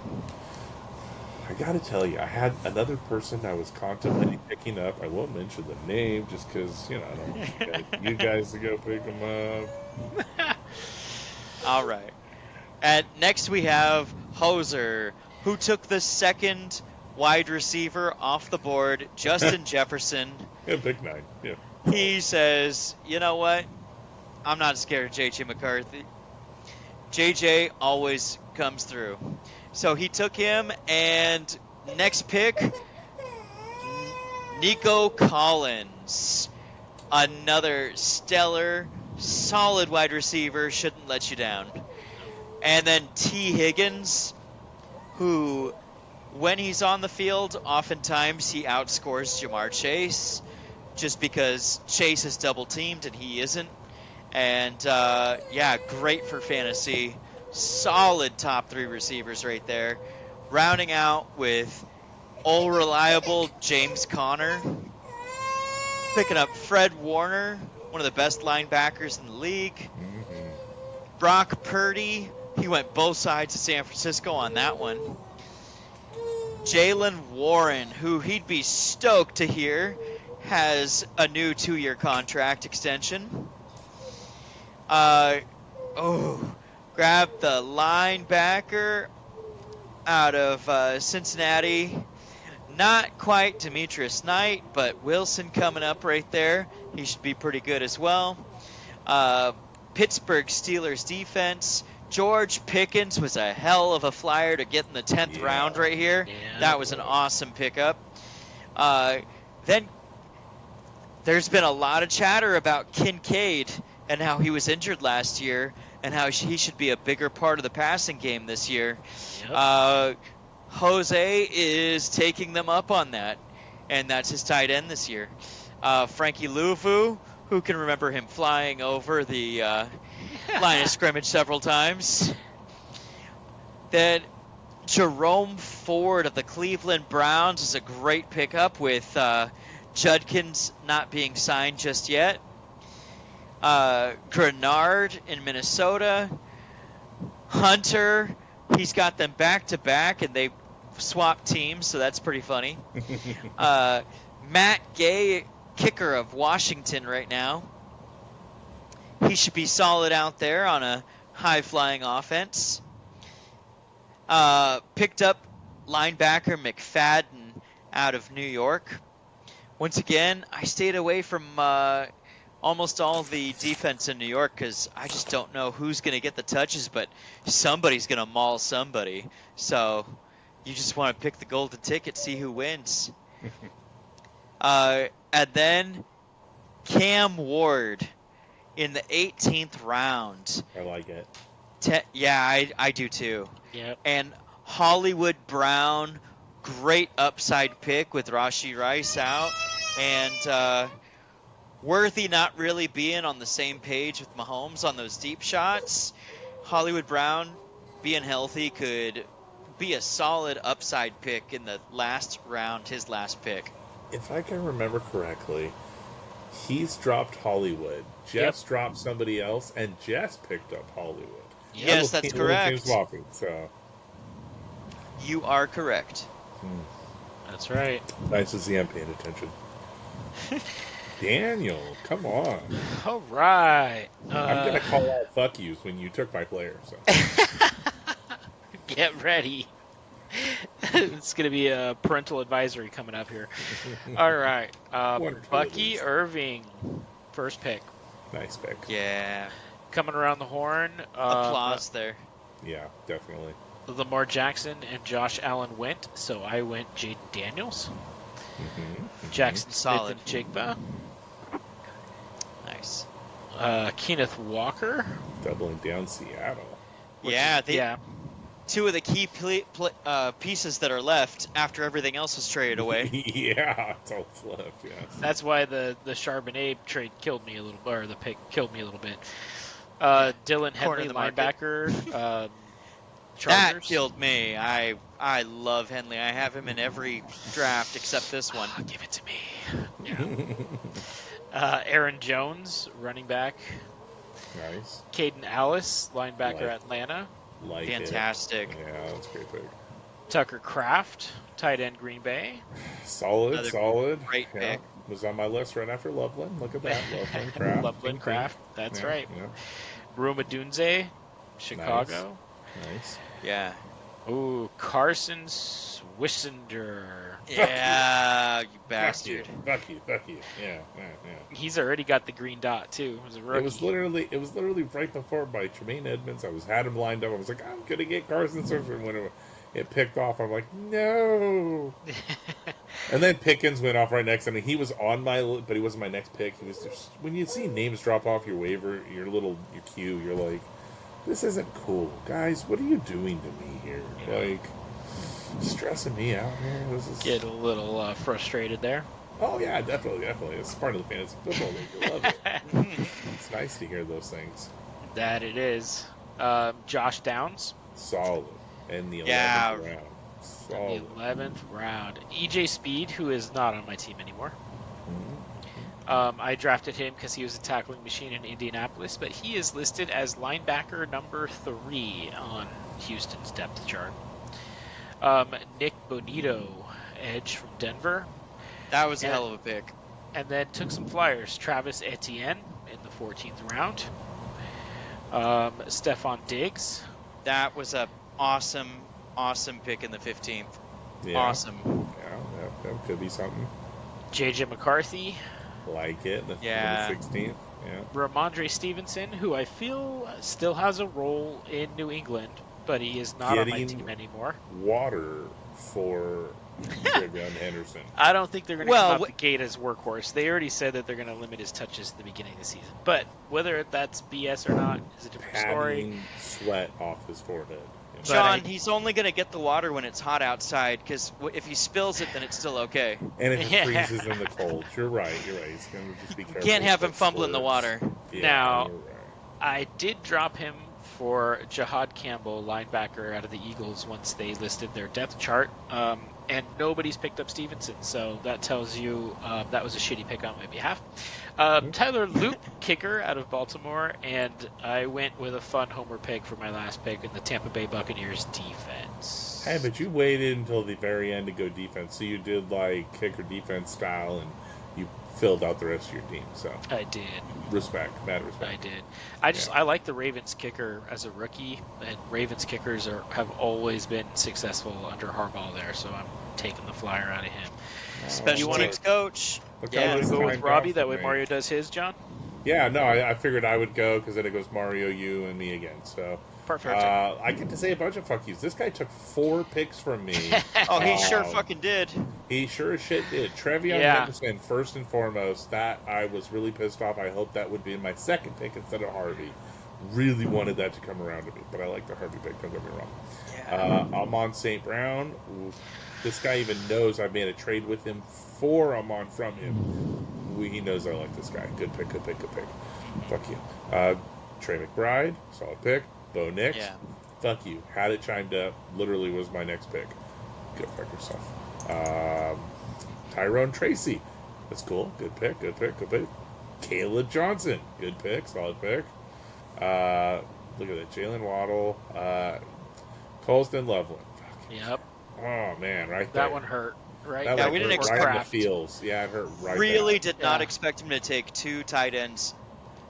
I gotta tell you, I had another person I was contemplating picking up. I won't mention the name just because, I don't want you guys to go pick them up. All right. And next we have Hoser, who took the second wide receiver off the board, Justin Jefferson. Yeah, pick 9. Yeah. He says, you know what? I'm not scared of J.J. McCarthy. J.J. always comes through. So he took him, and next pick, Nico Collins. Another stellar, solid wide receiver, shouldn't let you down. And then T. Higgins, who, when he's on the field, oftentimes he outscores Jamar Chase, just because Chase is double-teamed and he isn't. And, great for fantasy. Solid top 3 receivers right there. Rounding out with all reliable James Conner. Picking up Fred Warner, one of the best linebackers in the league. Mm-hmm. Brock Purdy, he went both sides of San Francisco on that one. Jaylen Warren, who he'd be stoked to hear, has a new 2-year contract extension. Grab the linebacker out of Cincinnati. Not quite Demetrius Knight, but Wilson coming up right there. He should be pretty good as well. Pittsburgh Steelers defense. George Pickens was a hell of a flyer to get in the 10th round right here. Yeah. That was an awesome pickup. Then there's been a lot of chatter about Kincaid and how he was injured last year and how he should be a bigger part of the passing game this year. Yep. Jose is taking them up on that, and that's his tight end this year. Frankie Louvu, who can remember him flying over the line of scrimmage several times. Then Jerome Ford of the Cleveland Browns is a great pickup with Judkins not being signed just yet. Grenard in Minnesota. Hunter, he's got them back-to-back, and they swapped teams, so that's pretty funny. Matt Gay, kicker of Washington right now. He should be solid out there on a high-flying offense. Picked up linebacker McFadden out of New York. Once again, I stayed away from almost all the defense in New York because I just don't know who's going to get the touches, but somebody's going to maul somebody. So you just want to pick the golden ticket, see who wins. And then Cam Ward in the 18th round. I like it. I do too. Yep. And Hollywood Brown, great upside pick with Rashee Rice out. And Worthy not really being on the same page with Mahomes on those deep shots. Hollywood Brown being healthy could be a solid upside pick in the last round, his last pick. If I can remember correctly, he's dropped Hollywood. Jess dropped somebody else, and Jess picked up Hollywood. Yes, that's Little James correct. Wofford, so You are correct. That's right. nice to see I'm paying attention. Daniel, come on. All right. I'm gonna call out fuck yous when you took my player. So Get ready. It's going to be a parental advisory coming up here. All right. One Bucky privilege. Irving, first pick. Nice pick. Yeah. Coming around the horn. Applause there. Yeah, definitely. Lamar Jackson and Josh Allen went, so I went Jaden Daniels. Jackson Solid. Smith and Jigba. Nice. Kenneth Walker. Doubling down Seattle. Yeah, Yeah. two of the key pieces that are left after everything else was traded away. Yeah, it's all left. Yes. That's why the Charbonnet trade killed me a little, or the pick killed me a little bit. Dylan Corner Henry, of the market. linebacker. That Chargers. killed me. I love Henley. I have him in every draft except this one. Oh, give it to me. Yeah. Aaron Jones, running back. Nice. Caden Alice, linebacker, Like- Atlanta. Like Fantastic. It. Yeah, that's a great pick. Tucker Kraft, tight end, Green Bay. Solid, Another solid. great Yeah. pick. Was on my list right after Loveland. Look at that. Loveland Craft. Loveland Kraft, that's Yeah, right. Yeah. Ruma Dunze, Chicago. Nice. Yeah. Ooh, Carson Swissender. Yeah, you bastard. Fuck you. Yeah. He's already got the green dot too. As a rookie. It was literally right before by Tremaine Edmonds. I had him lined up. I was like, I'm gonna get Carson Swiffer. When it picked off, I'm like, no. And then Pickens went off right next. I mean, he was on my, but he wasn't my next pick. He was just, when you see names drop off your waiver, your queue, you're like, this isn't cool, guys. What are you doing to me here? Like, stressing me out here. This is Get a little frustrated there. Oh yeah, definitely. It's part of the fantasy football league. I love it. It's nice to hear those things. That it is. Josh Downs, Solid in the 11th Yeah. round. the Solid. 11th round. EJ Speed, who is not on my team anymore. Mhm. I drafted him because he was a tackling machine in Indianapolis, but he is listed as linebacker number 3 on Houston's depth chart. Nick Bonito, edge from Denver. That was a Yeah. hell of a pick. And then took some flyers. Travis Etienne in the 14th round. Stephon Diggs. That was a awesome pick in the 15th. Yeah. Awesome. Yeah, that could be something. JJ McCarthy. Like it. In the Yeah. 16th. Yeah. Ramondre Stevenson, who I feel still has a role in New England, but he is not on my Getting- team anymore. Water for Travion Henderson. I don't think they're going to Well, come out the gate as workhorse. They already said that they're going to limit his touches at the beginning of the season. But whether that's BS or not is a different story. Patting sweat off his forehead. You know? John, I- he's only going to get the water when it's hot outside, because if he spills it, then it's still okay. And if it Yeah. freezes in the cold, you're right. He's going to just be careful. Can't have him with fumbling the splits. water. Yeah, Now- you're right. I did drop him for Jahad Campbell, linebacker out of the Eagles, once they listed their depth chart. And nobody's picked up Stevenson, so that tells you that was a shitty pick on my behalf. Tyler Loop, kicker out of Baltimore, and I went with a fun homer pick for my last pick in the Tampa Bay Buccaneers defense. Hey, but you waited until the very end to go defense. So you did like kicker defense style, and you filled out the rest of your team. So I did. mad respect. I did. I like the Ravens kicker as a rookie, and Ravens kickers have always been successful under Harbaugh there, so I'm taking the flyer out of him. Special wanna- teams coach. Look Yeah. how You this go with timed Robbie, out that for way me. Mario does his, John? Yeah, no, I figured I would go because then it goes Mario, you, and me again. So Perfect. I get to say a bunch of fuck yous. This guy took 4 picks from me. Oh, he sure Wow. fucking did. He sure as shit did. Trevion Yeah. Henderson, first and foremost, that I was really pissed off. I hope that would be my second pick instead of Harvey. Really wanted that to come around to me, but I like the Harvey pick, don't get me wrong. Amon St. Brown. Ooh, this guy even knows I made a trade with him for Amon from him. He knows I like this guy. Good pick. Fuck you. Trey McBride, solid pick. Bo Nix. Yeah. Fuck you. Had it chimed up. Literally was my next pick. Go fuck yourself. Tyrone Tracy. That's cool. Good pick. Caleb Johnson. Good pick. Solid pick. Look at that. Jalen Waddle, Colston Loveland. Yep. Oh man, right there. That one hurt. Right. That Yeah, one we didn't hurt right in the expect- feels. Yeah, it hurt right Really there. did not Yeah. expect him to take 2 tight ends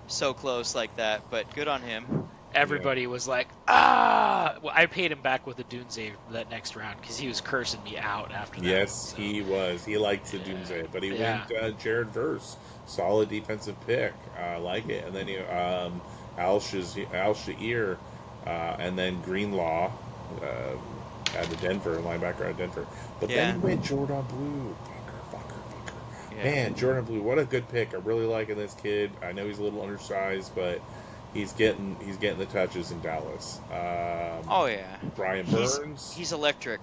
so close like that, but good on him. Everybody was like, ah! Well, I paid him back with a Doomsday that next round because he was cursing me out after that. Yes, so. he was. He likes the Yeah. Doomsday, but he Yeah. went Jared Verse. Solid defensive pick. I like it. And then Al Sha'ir, and then Greenlaw out of Denver, linebacker out of Denver. But then he went Jordan Blue. Fucker. Yeah. Man, Jordan Blue, what a good pick. I'm really liking this kid. I know he's a little undersized, but he's getting the touches in Dallas. Oh yeah. Brian Burns. He's electric.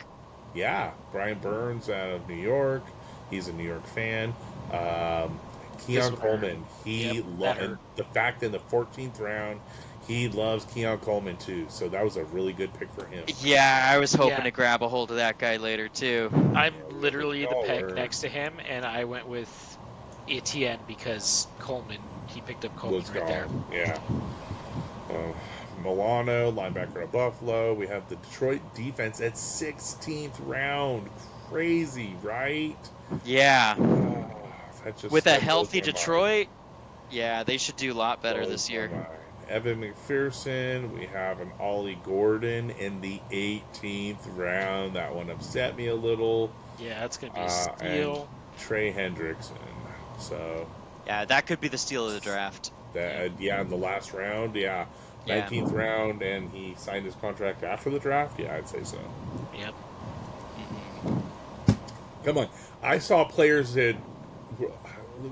Yeah, Brian Burns out of New York. He's a New York fan. Keon one Coleman. that And hurt. the fact in the 14th round, he loves Keon Coleman too. So that was a really good pick for him. Yeah, I was hoping Yeah. to grab a hold of that guy later too. I'm literally the Dollar. peg next to him, and I went with Etienne because Coleman, he picked up Coleman Was right there. gone. Yeah. Milano, linebacker of Buffalo. We have the Detroit defense at 16th round. Crazy, right? Yeah. That just- With a that blows healthy my mind. Detroit, yeah, they should do a lot better Blows this my year. mind. Evan McPherson. We have an Ollie Gordon in the 18th round. That one upset me a little. Yeah, that's going to be a And steal. Trey Hendrickson. So Yeah, that could be the steal of the draft. that in the last round, 19th round, and he signed his contract after the draft. Yeah, I'd say so. Yep. Come on, I saw players that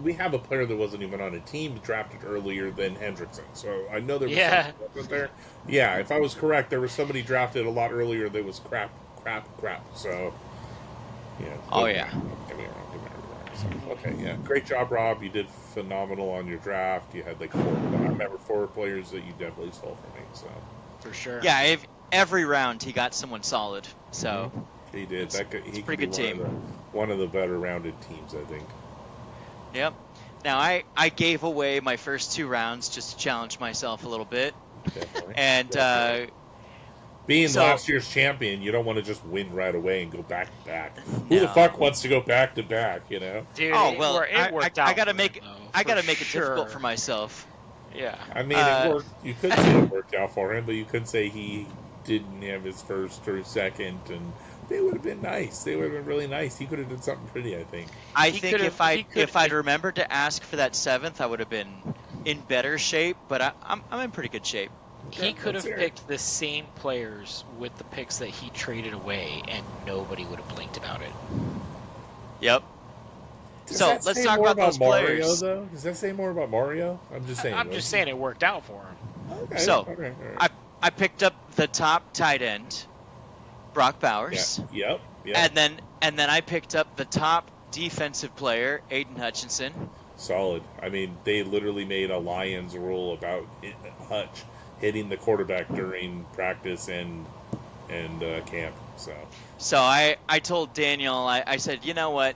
we have a player that wasn't even on a team drafted earlier than Hendrickson. So I know there was Yeah. something wasn't there. Yeah, if I was correct, there was somebody drafted a lot earlier that was crap. So yeah. Oh, yeah. Give me a round. So, okay, yeah, great job, Rob. You did phenomenal on your draft. You had like 4. I remember 4 players that you definitely stole from me. So For sure. Yeah, every round he got someone solid. So he did. That could, he a pretty could good be team. one of the better rounded teams, I think. Yep. Now I gave away my first 2 rounds just to challenge myself a little bit, Definitely. and Being So- last year's champion, you don't want to just win right away and go back to back. Who the No. fuck wants to go back to back? You know. Dude, oh it well, wor- it worked out I gotta for make him, though, I gotta for make it difficult sure. for myself. Yeah. I mean, Uh, it worked. You could say it worked out for him, but you could say he didn't have his first or second, and they would have been nice. They would have been really nice. He could have done something pretty, I think. I He think could've- he could've- if I'd remembered to ask for that 7th, I would have been in better shape. But I'm in pretty good shape. He Yeah, could have let's hear it. picked the same players with the picks that he traded away, and nobody would have blinked about it. Yep. Does So, that let's say talk more about those Mario, players. though? Does that say more about Mario? I'm just saying. I'm just saying it worked out for him. Okay, So, okay, all right. I picked up the top tight end, Brock Bowers, Yep. and then I picked up the top defensive player, Aiden Hutchinson. Solid. I mean, they literally made a Lions rule about Hutch hitting the quarterback during practice and camp. So I told Daniel, I said, you know what?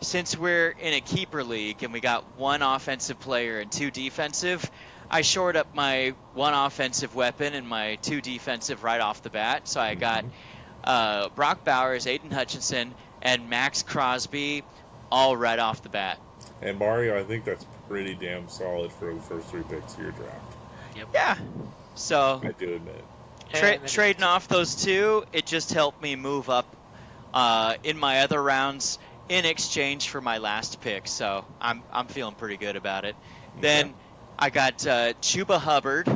Since we're in a keeper league and we got 1 offensive player and 2 defensive, I shored up my 1 offensive weapon and my 2 defensive right off the bat. So I got Brock Bowers, Aiden Hutchinson, and Max Crosby all right off the bat. And Mario, I think that's pretty damn solid for the first 3 picks of your draft. Yeah. So I do admit. And then- trading off those 2, it just helped me move up in my other rounds in exchange for my last pick. So I'm feeling pretty good about it. Then I got Chuba Hubbard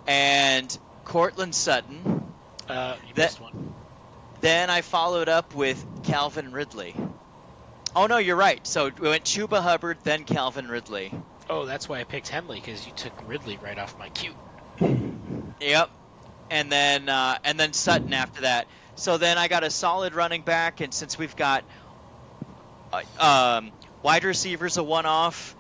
and Cortland Sutton. You missed one. Then I followed up with Calvin Ridley. Oh no, you're right. So we went Chuba Hubbard, then Calvin Ridley. Oh, that's why I picked Henley, because you took Ridley right off my cue. Yep. And then Sutton after that. So then I got a solid running back, and since we've got wide receivers a one-off,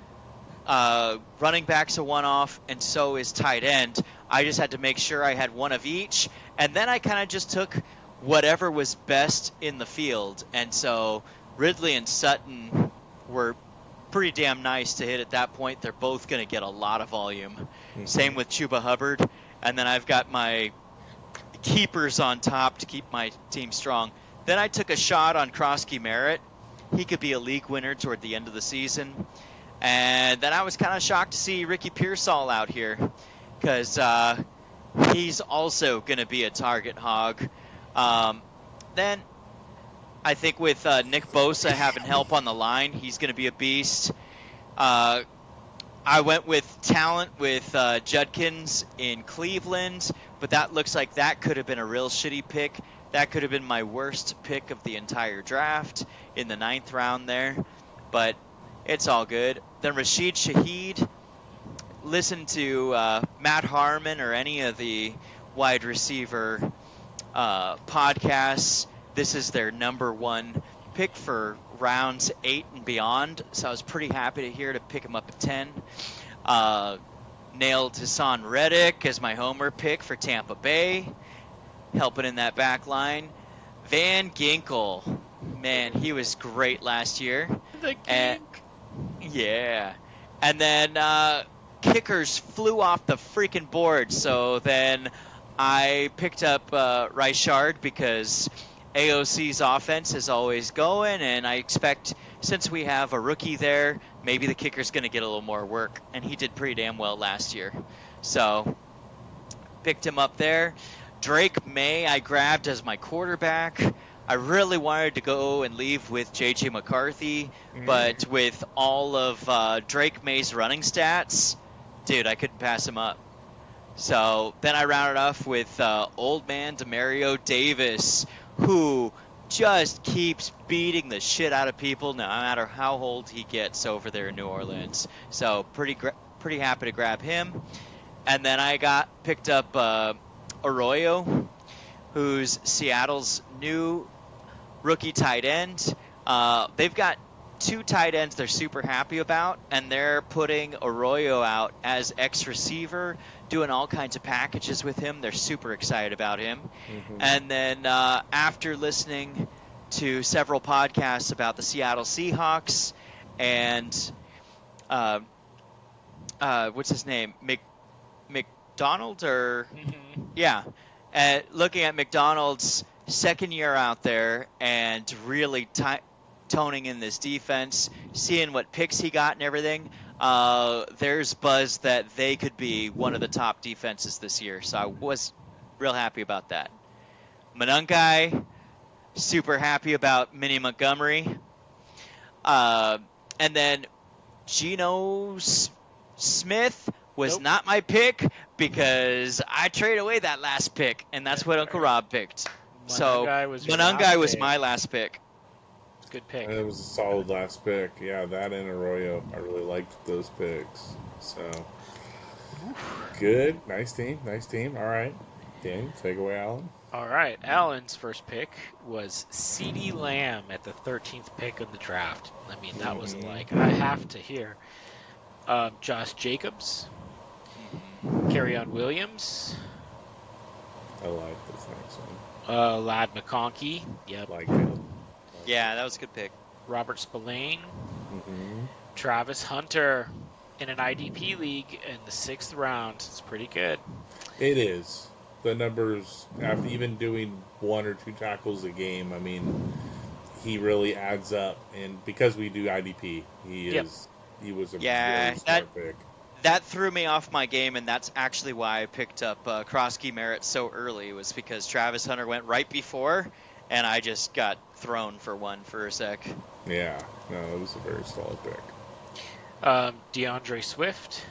running backs a one-off, and so is tight end, I just had to make sure I had 1 of each, and then I kind of just took whatever was best in the field, and so Ridley and Sutton were pretty damn nice to hit at that point. They're both going to get a lot of volume. Mhm. Same with Chuba Hubbard. and then I've got my keepers on top to keep my team strong. Then I took a shot on Krosky Merritt. He could be a league winner toward the end of the season. And then I was kind of shocked to see Ricky Pearsall out here, because he's also going to be a target hog. Then I think with Nick Bosa having help on the line, he's going to be a beast. I went with talent with Judkins in Cleveland, but that looks like that could have been a real shitty pick. That could have been my worst pick of the entire draft in the 9th round there, but it's all good. Then Rashid Shaheed, listen to Matt Harmon or any of the wide receiver podcasts. This is their number one pick for rounds 8 and beyond, so I was pretty happy to hear to pick him up at 10. Nailed Hassan Reddick as my homer pick for Tampa Bay, helping in that back line. Van Ginkel, man, he was great last year. Yeah. And then kickers flew off the freaking board, so then I picked up Reichard because AOC's offense is always going, and I expect since we have a rookie there, maybe the kicker's going to get a little more work, and he did pretty damn well last year. So picked him up there. Drake May I grabbed as my quarterback. I really wanted to go and leave with J.J. McCarthy, but with all of Drake May's running stats, dude, I couldn't pass him up. So then I rounded off with old man Demario Davis, who just keeps beating the shit out of people no matter how old he gets over there in New Orleans. So pretty happy to grab him. And then I picked up Arroyo, who's Seattle's new rookie tight end. They've got 2 tight ends they're super happy about, and they're putting Arroyo out as X-receiver, doing all kinds of packages with him. They're super excited about him. Mm-hmm. And then after listening to several podcasts about the Seattle Seahawks and what's his name? McDonald or yeah. Looking at McDonald's second year out there and really toning in this defense, seeing what picks he got and everything, there's buzz that they could be one of the top defenses this year. So I was real happy about that. Monangai, super happy about Minnie Montgomery. And then Geno Smith was not my pick because I traded away that last pick, and that's what Uncle Rob picked. Monangai was my last pick. Good pick. And it was a solid last pick. Yeah, that and Arroyo. I really liked those picks. So, good. Nice team. All right. Dan, take away Alan. All right. Alan's first pick was CeeDee Lamb at the 13th pick of the draft. I mean, that was like, I have to hear. Josh Jacobs. Kerryon Williams. I like this next one. Ladd McConkey. Yep. Like it. Yeah, that was a good pick. Robert Spillane. Travis Hunter in an IDP league in the 6th round. It's pretty good. It is. The numbers, after even doing 1 or 2 tackles a game, I mean, he really adds up. And because we do IDP, he was a very smart pick. That threw me off my game, and that's actually why I picked up Krosky Merritt so early, was because Travis Hunter went right before, and I just got thrown for one for a sec. Yeah, no, it was a very solid pick. DeAndre Swift.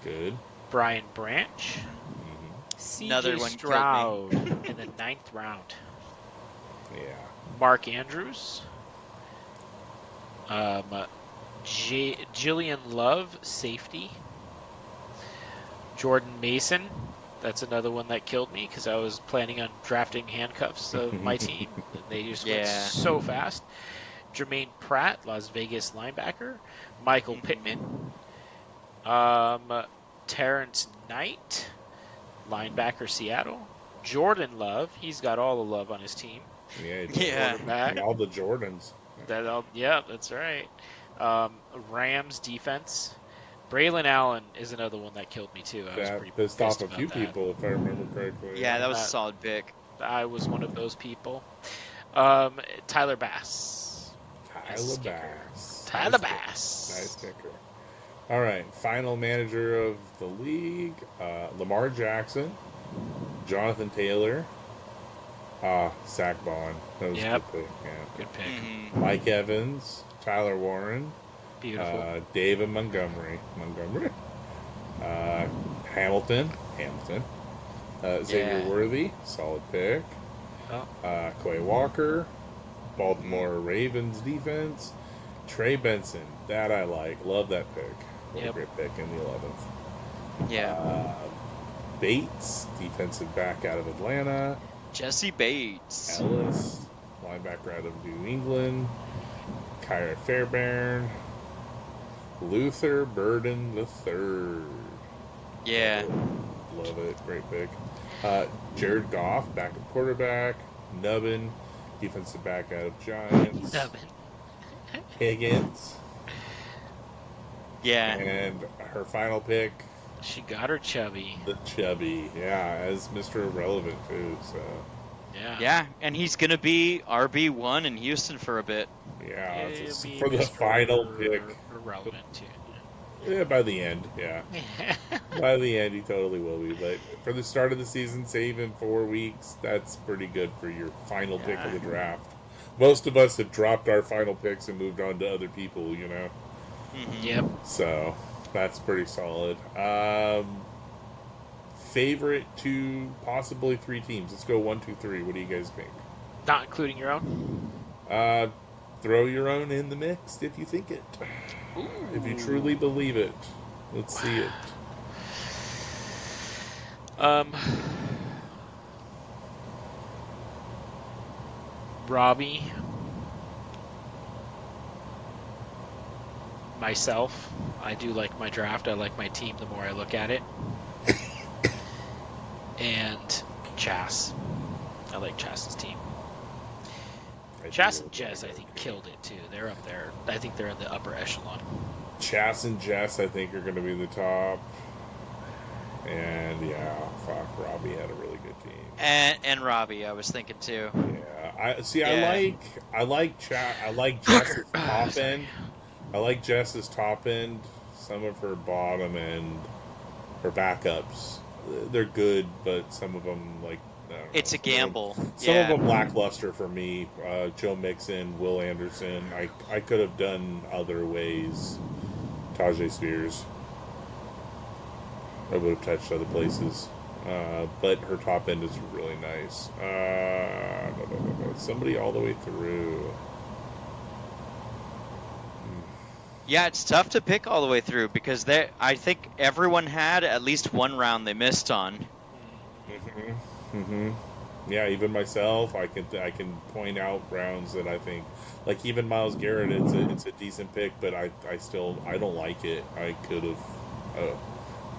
Good. Brian Branch. Another CJ one Stroud in the 9th round. Yeah. Mark Andrews. Jillian Love, safety. Jordan Mason. That's another one that killed me because I was planning on drafting handcuffs of my team. And they just went so fast. Jermaine Pratt, Las Vegas linebacker. Michael Pittman. Terrence Knight, linebacker, Seattle. Jordan Love. He's got all the love on his team. Yeah. All the Jordans. That's right. Rams defense. Braylon Allen is another one that killed me too. I was That pretty pissed off a about few that. people, if I remember correctly. Yeah, that was a That- solid pick. I was one of those people. Tyler Bass. Tyler Bass. Tyler Nice Bass. Nice kicker. All right, final manager of the league: Lamar Jackson, Jonathan Taylor, Zach Bond. That was Yep. a good pick. Yeah. Good pick. Mhm. Mike Evans, Tyler Warren, Beautiful. David Montgomery, Hamilton, Xavier Yeah. Worthy, solid pick. Oh. Quay Walker, Baltimore Ravens defense, Trey Benson, that I like, love that pick. What a Yep. great pick in the 11th. Yeah. Bates, defensive back out of Atlanta. Jesse Bates. Ellis, linebacker out of New England. Kyra Fairbairn. Luther Burden III. Yeah. Love it. Great pick. Jared Goff, backup quarterback. Nubbin, defensive back out of Giants. Nubbin. Higgins. Yeah. And her final pick, She got her chubby. the Chubby. Yeah, as Mr. Irrelevant, too. So, Yeah. Yeah, and he's gonna be RB1 in Houston for a bit. yeah, It'll just be for the Mr. final pick. Irrelevant too. Yeah, by the end, yeah. By the end, he totally will be. But for the start of the season, save in 4 weeks, that's pretty good for your final pick of the draft. Most of us have dropped our final picks and moved on to other people, you know? Mhm. Yep. So, that's pretty solid. Favorite 2, possibly 3 teams. Let's go 1, 2, 3. What do you guys think? Not including your own. Throw your own in the mix if you think it. If you truly believe it. Let's see it. Robbie. Myself. I do like my draft. I like my team the more I look at it. And Chas. I like Chas's team. Chas and Jess, I think, killed it too. They're up there. I think they're in the upper echelon. Chas and Jess, I think, are going to be the top. And yeah, fuck, Robbie had a really good team. And Robbie, I was thinking too. Yeah, Yeah. I like Jess's top end. I like Jess's top end. Some of her bottom end, her backups, they're good, but some of them like I don't know, It's a gamble. Some Yeah. of them lackluster for me. Joe Mixon, Will Anderson. I could have done other ways. Tajay Spears. I would have touched other places. But her top end is really nice. Somebody all the way through. Yeah, it's tough to pick all the way through because I think everyone had at least one round they missed on. Yeah, even myself, I can point out rounds that I think, like even Myles Garrett, it's a decent pick, but I don't like it. I could have,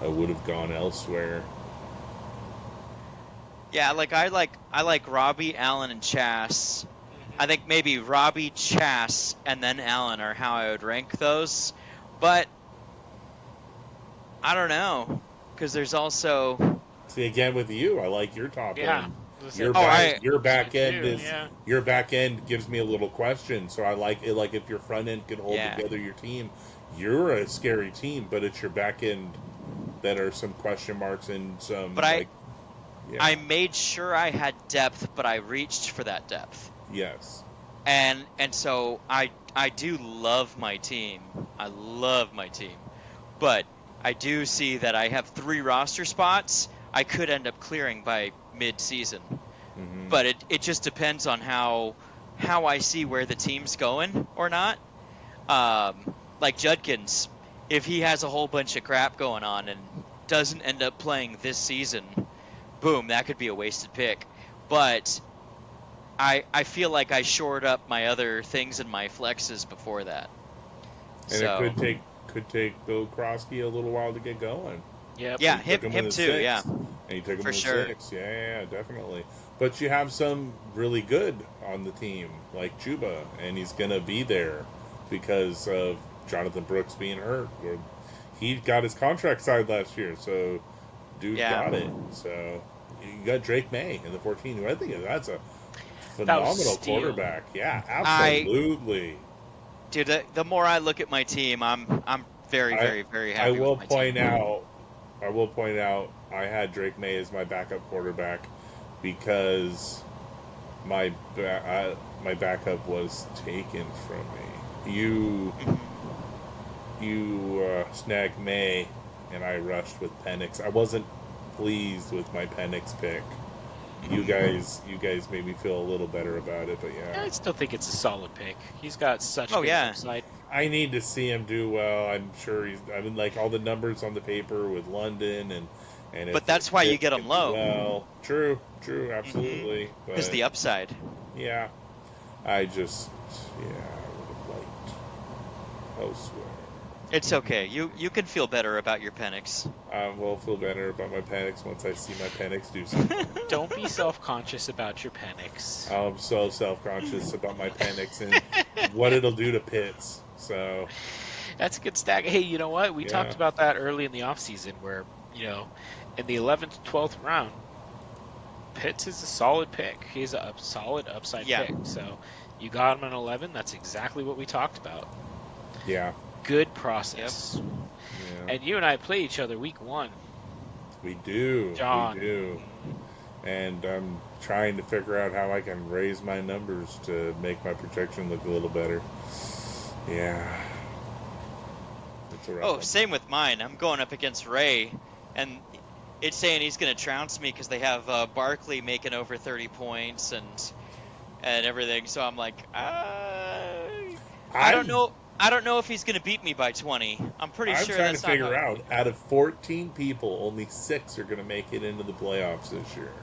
I would have gone elsewhere. Yeah, I like Robbie, Allen, and Chas. I think maybe Robbie, Chas, and then Allen are how I would rank those. But I don't know, because there's also See, again with you, I like your top Yeah. end. Oh, Your back end do, is yeah. your back end gives me a little question. So I like it. Like if your front end can hold Yeah. together your team, you're a scary team. But it's your back end that are some question marks and some. But yeah. I made sure I had depth, but I reached for that depth. Yes. And so I do love my team. I love my team. But I do see that I have 3 roster spots I could end up clearing by mid-season. Mm-hmm. But it just depends on how I see where the team's going or not. Like Judkins, if he has a whole bunch of crap going on and doesn't end up playing this season, boom, that could be a wasted pick. But I feel like I shored up my other things in my flexes before that. And So, it could take Bill Krosky a little while to get going. Yep. yeah, You took him in the too, 6th, yeah. And you took him For in the sure. 6th. Yeah, definitely. But you have some really good on the team, like Chuba, and he's going to be there because of Jonathan Brooks being hurt. Or he got his contract signed last year, so dude got it. So you got Drake May in the 14. I think that's a phenomenal quarterback. Yeah, absolutely. Dude, the more I look at my team, I'm very, very, very happy. I will point out, I had Drake May as my backup quarterback because my backup was taken from me. You snagged May, and I rushed with Penix. I wasn't pleased with my Penix pick. You guys made me feel a little better about it, but yeah. I still think it's a solid pick. He's got such good upside. I need to see him do well. I'm sure like all the numbers on the paper with London and but that's why you get him low. Well, true, absolutely. Because the upside. Yeah. I would have liked elsewhere. It's okay. You can feel better about your Penix. I will feel better about my Penix once I see my Penix do something. Don't be self-conscious about your Penix. I'm so self-conscious about my Penix and what it'll do to Pitts. So that's a good stack. Hey, you know what? We talked about that early in the offseason where, in the 11th, 12th round, Pitts is a solid pick. He's a solid upside pick. So you got him in 11. That's exactly what we talked about. Yeah. Good process. Yep. Yeah. And you and I play each other week 1. We do. John. We do. And I'm trying to figure out how I can raise my numbers to make my projection look a little better. Yeah. It's a rough one. Same with mine. I'm going up against Ray, and it's saying he's going to trounce me because they have Barkley making over 30 points and everything. So I'm like, I don't know. I don't know if he's going to beat me by 20. I'm pretty sure that's not. I'm trying to figure out, out of 14 people, only 6 are going to make it into the playoffs this year.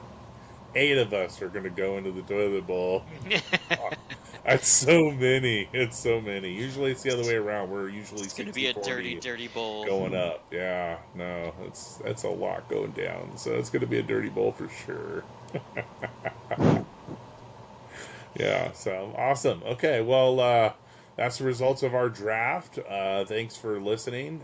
8 of us are going to go into the toilet bowl. That's so many. It's so many. Usually it's the other way around. We're usually it's going to be a dirty, dirty bowl. Going up. Yeah. No, that's a lot going down. So it's going to be a dirty bowl for sure. Yeah. So awesome. Okay. Well, that's the results of our draft. Thanks for listening.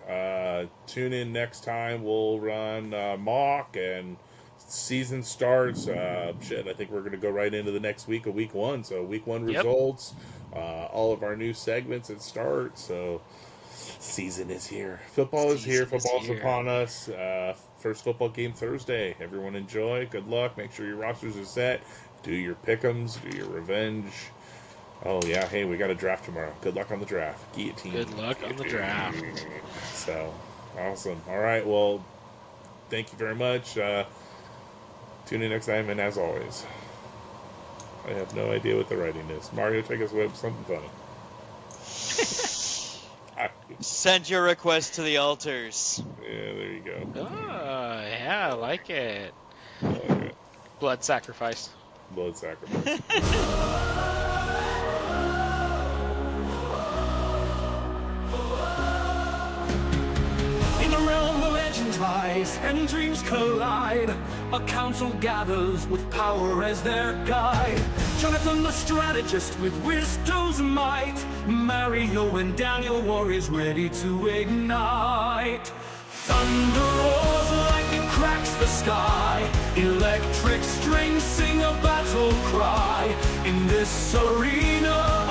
Tune in next time. We'll run mock and season starts. I think we're going to go right into the next week of week 1. So week 1 results, all of our new segments that start. So season is here. Football is here. Football's upon us. First football game Thursday. Everyone enjoy. Good luck. Make sure your rosters are set. Do your pick'ems. Do your revenge. Oh, yeah. Hey, we got a draft tomorrow. Good luck on the draft. Guillotine. Good luck on the draft. So, awesome. All right. Well, thank you very much. Tune in next time. And as always, I have no idea what the writing is. Mario, take us away with something funny. Send your request to the altars. Yeah, there you go. Oh, yeah. I like it. Blood sacrifice. Blood sacrifice. Rise and dreams collide. A council gathers with power as their guide. Jonathan the strategist with wisdom's might. Mario and Daniel warriors ready to ignite. Thunder roars, lightning cracks the sky. Electric strings sing a battle cry. In this arena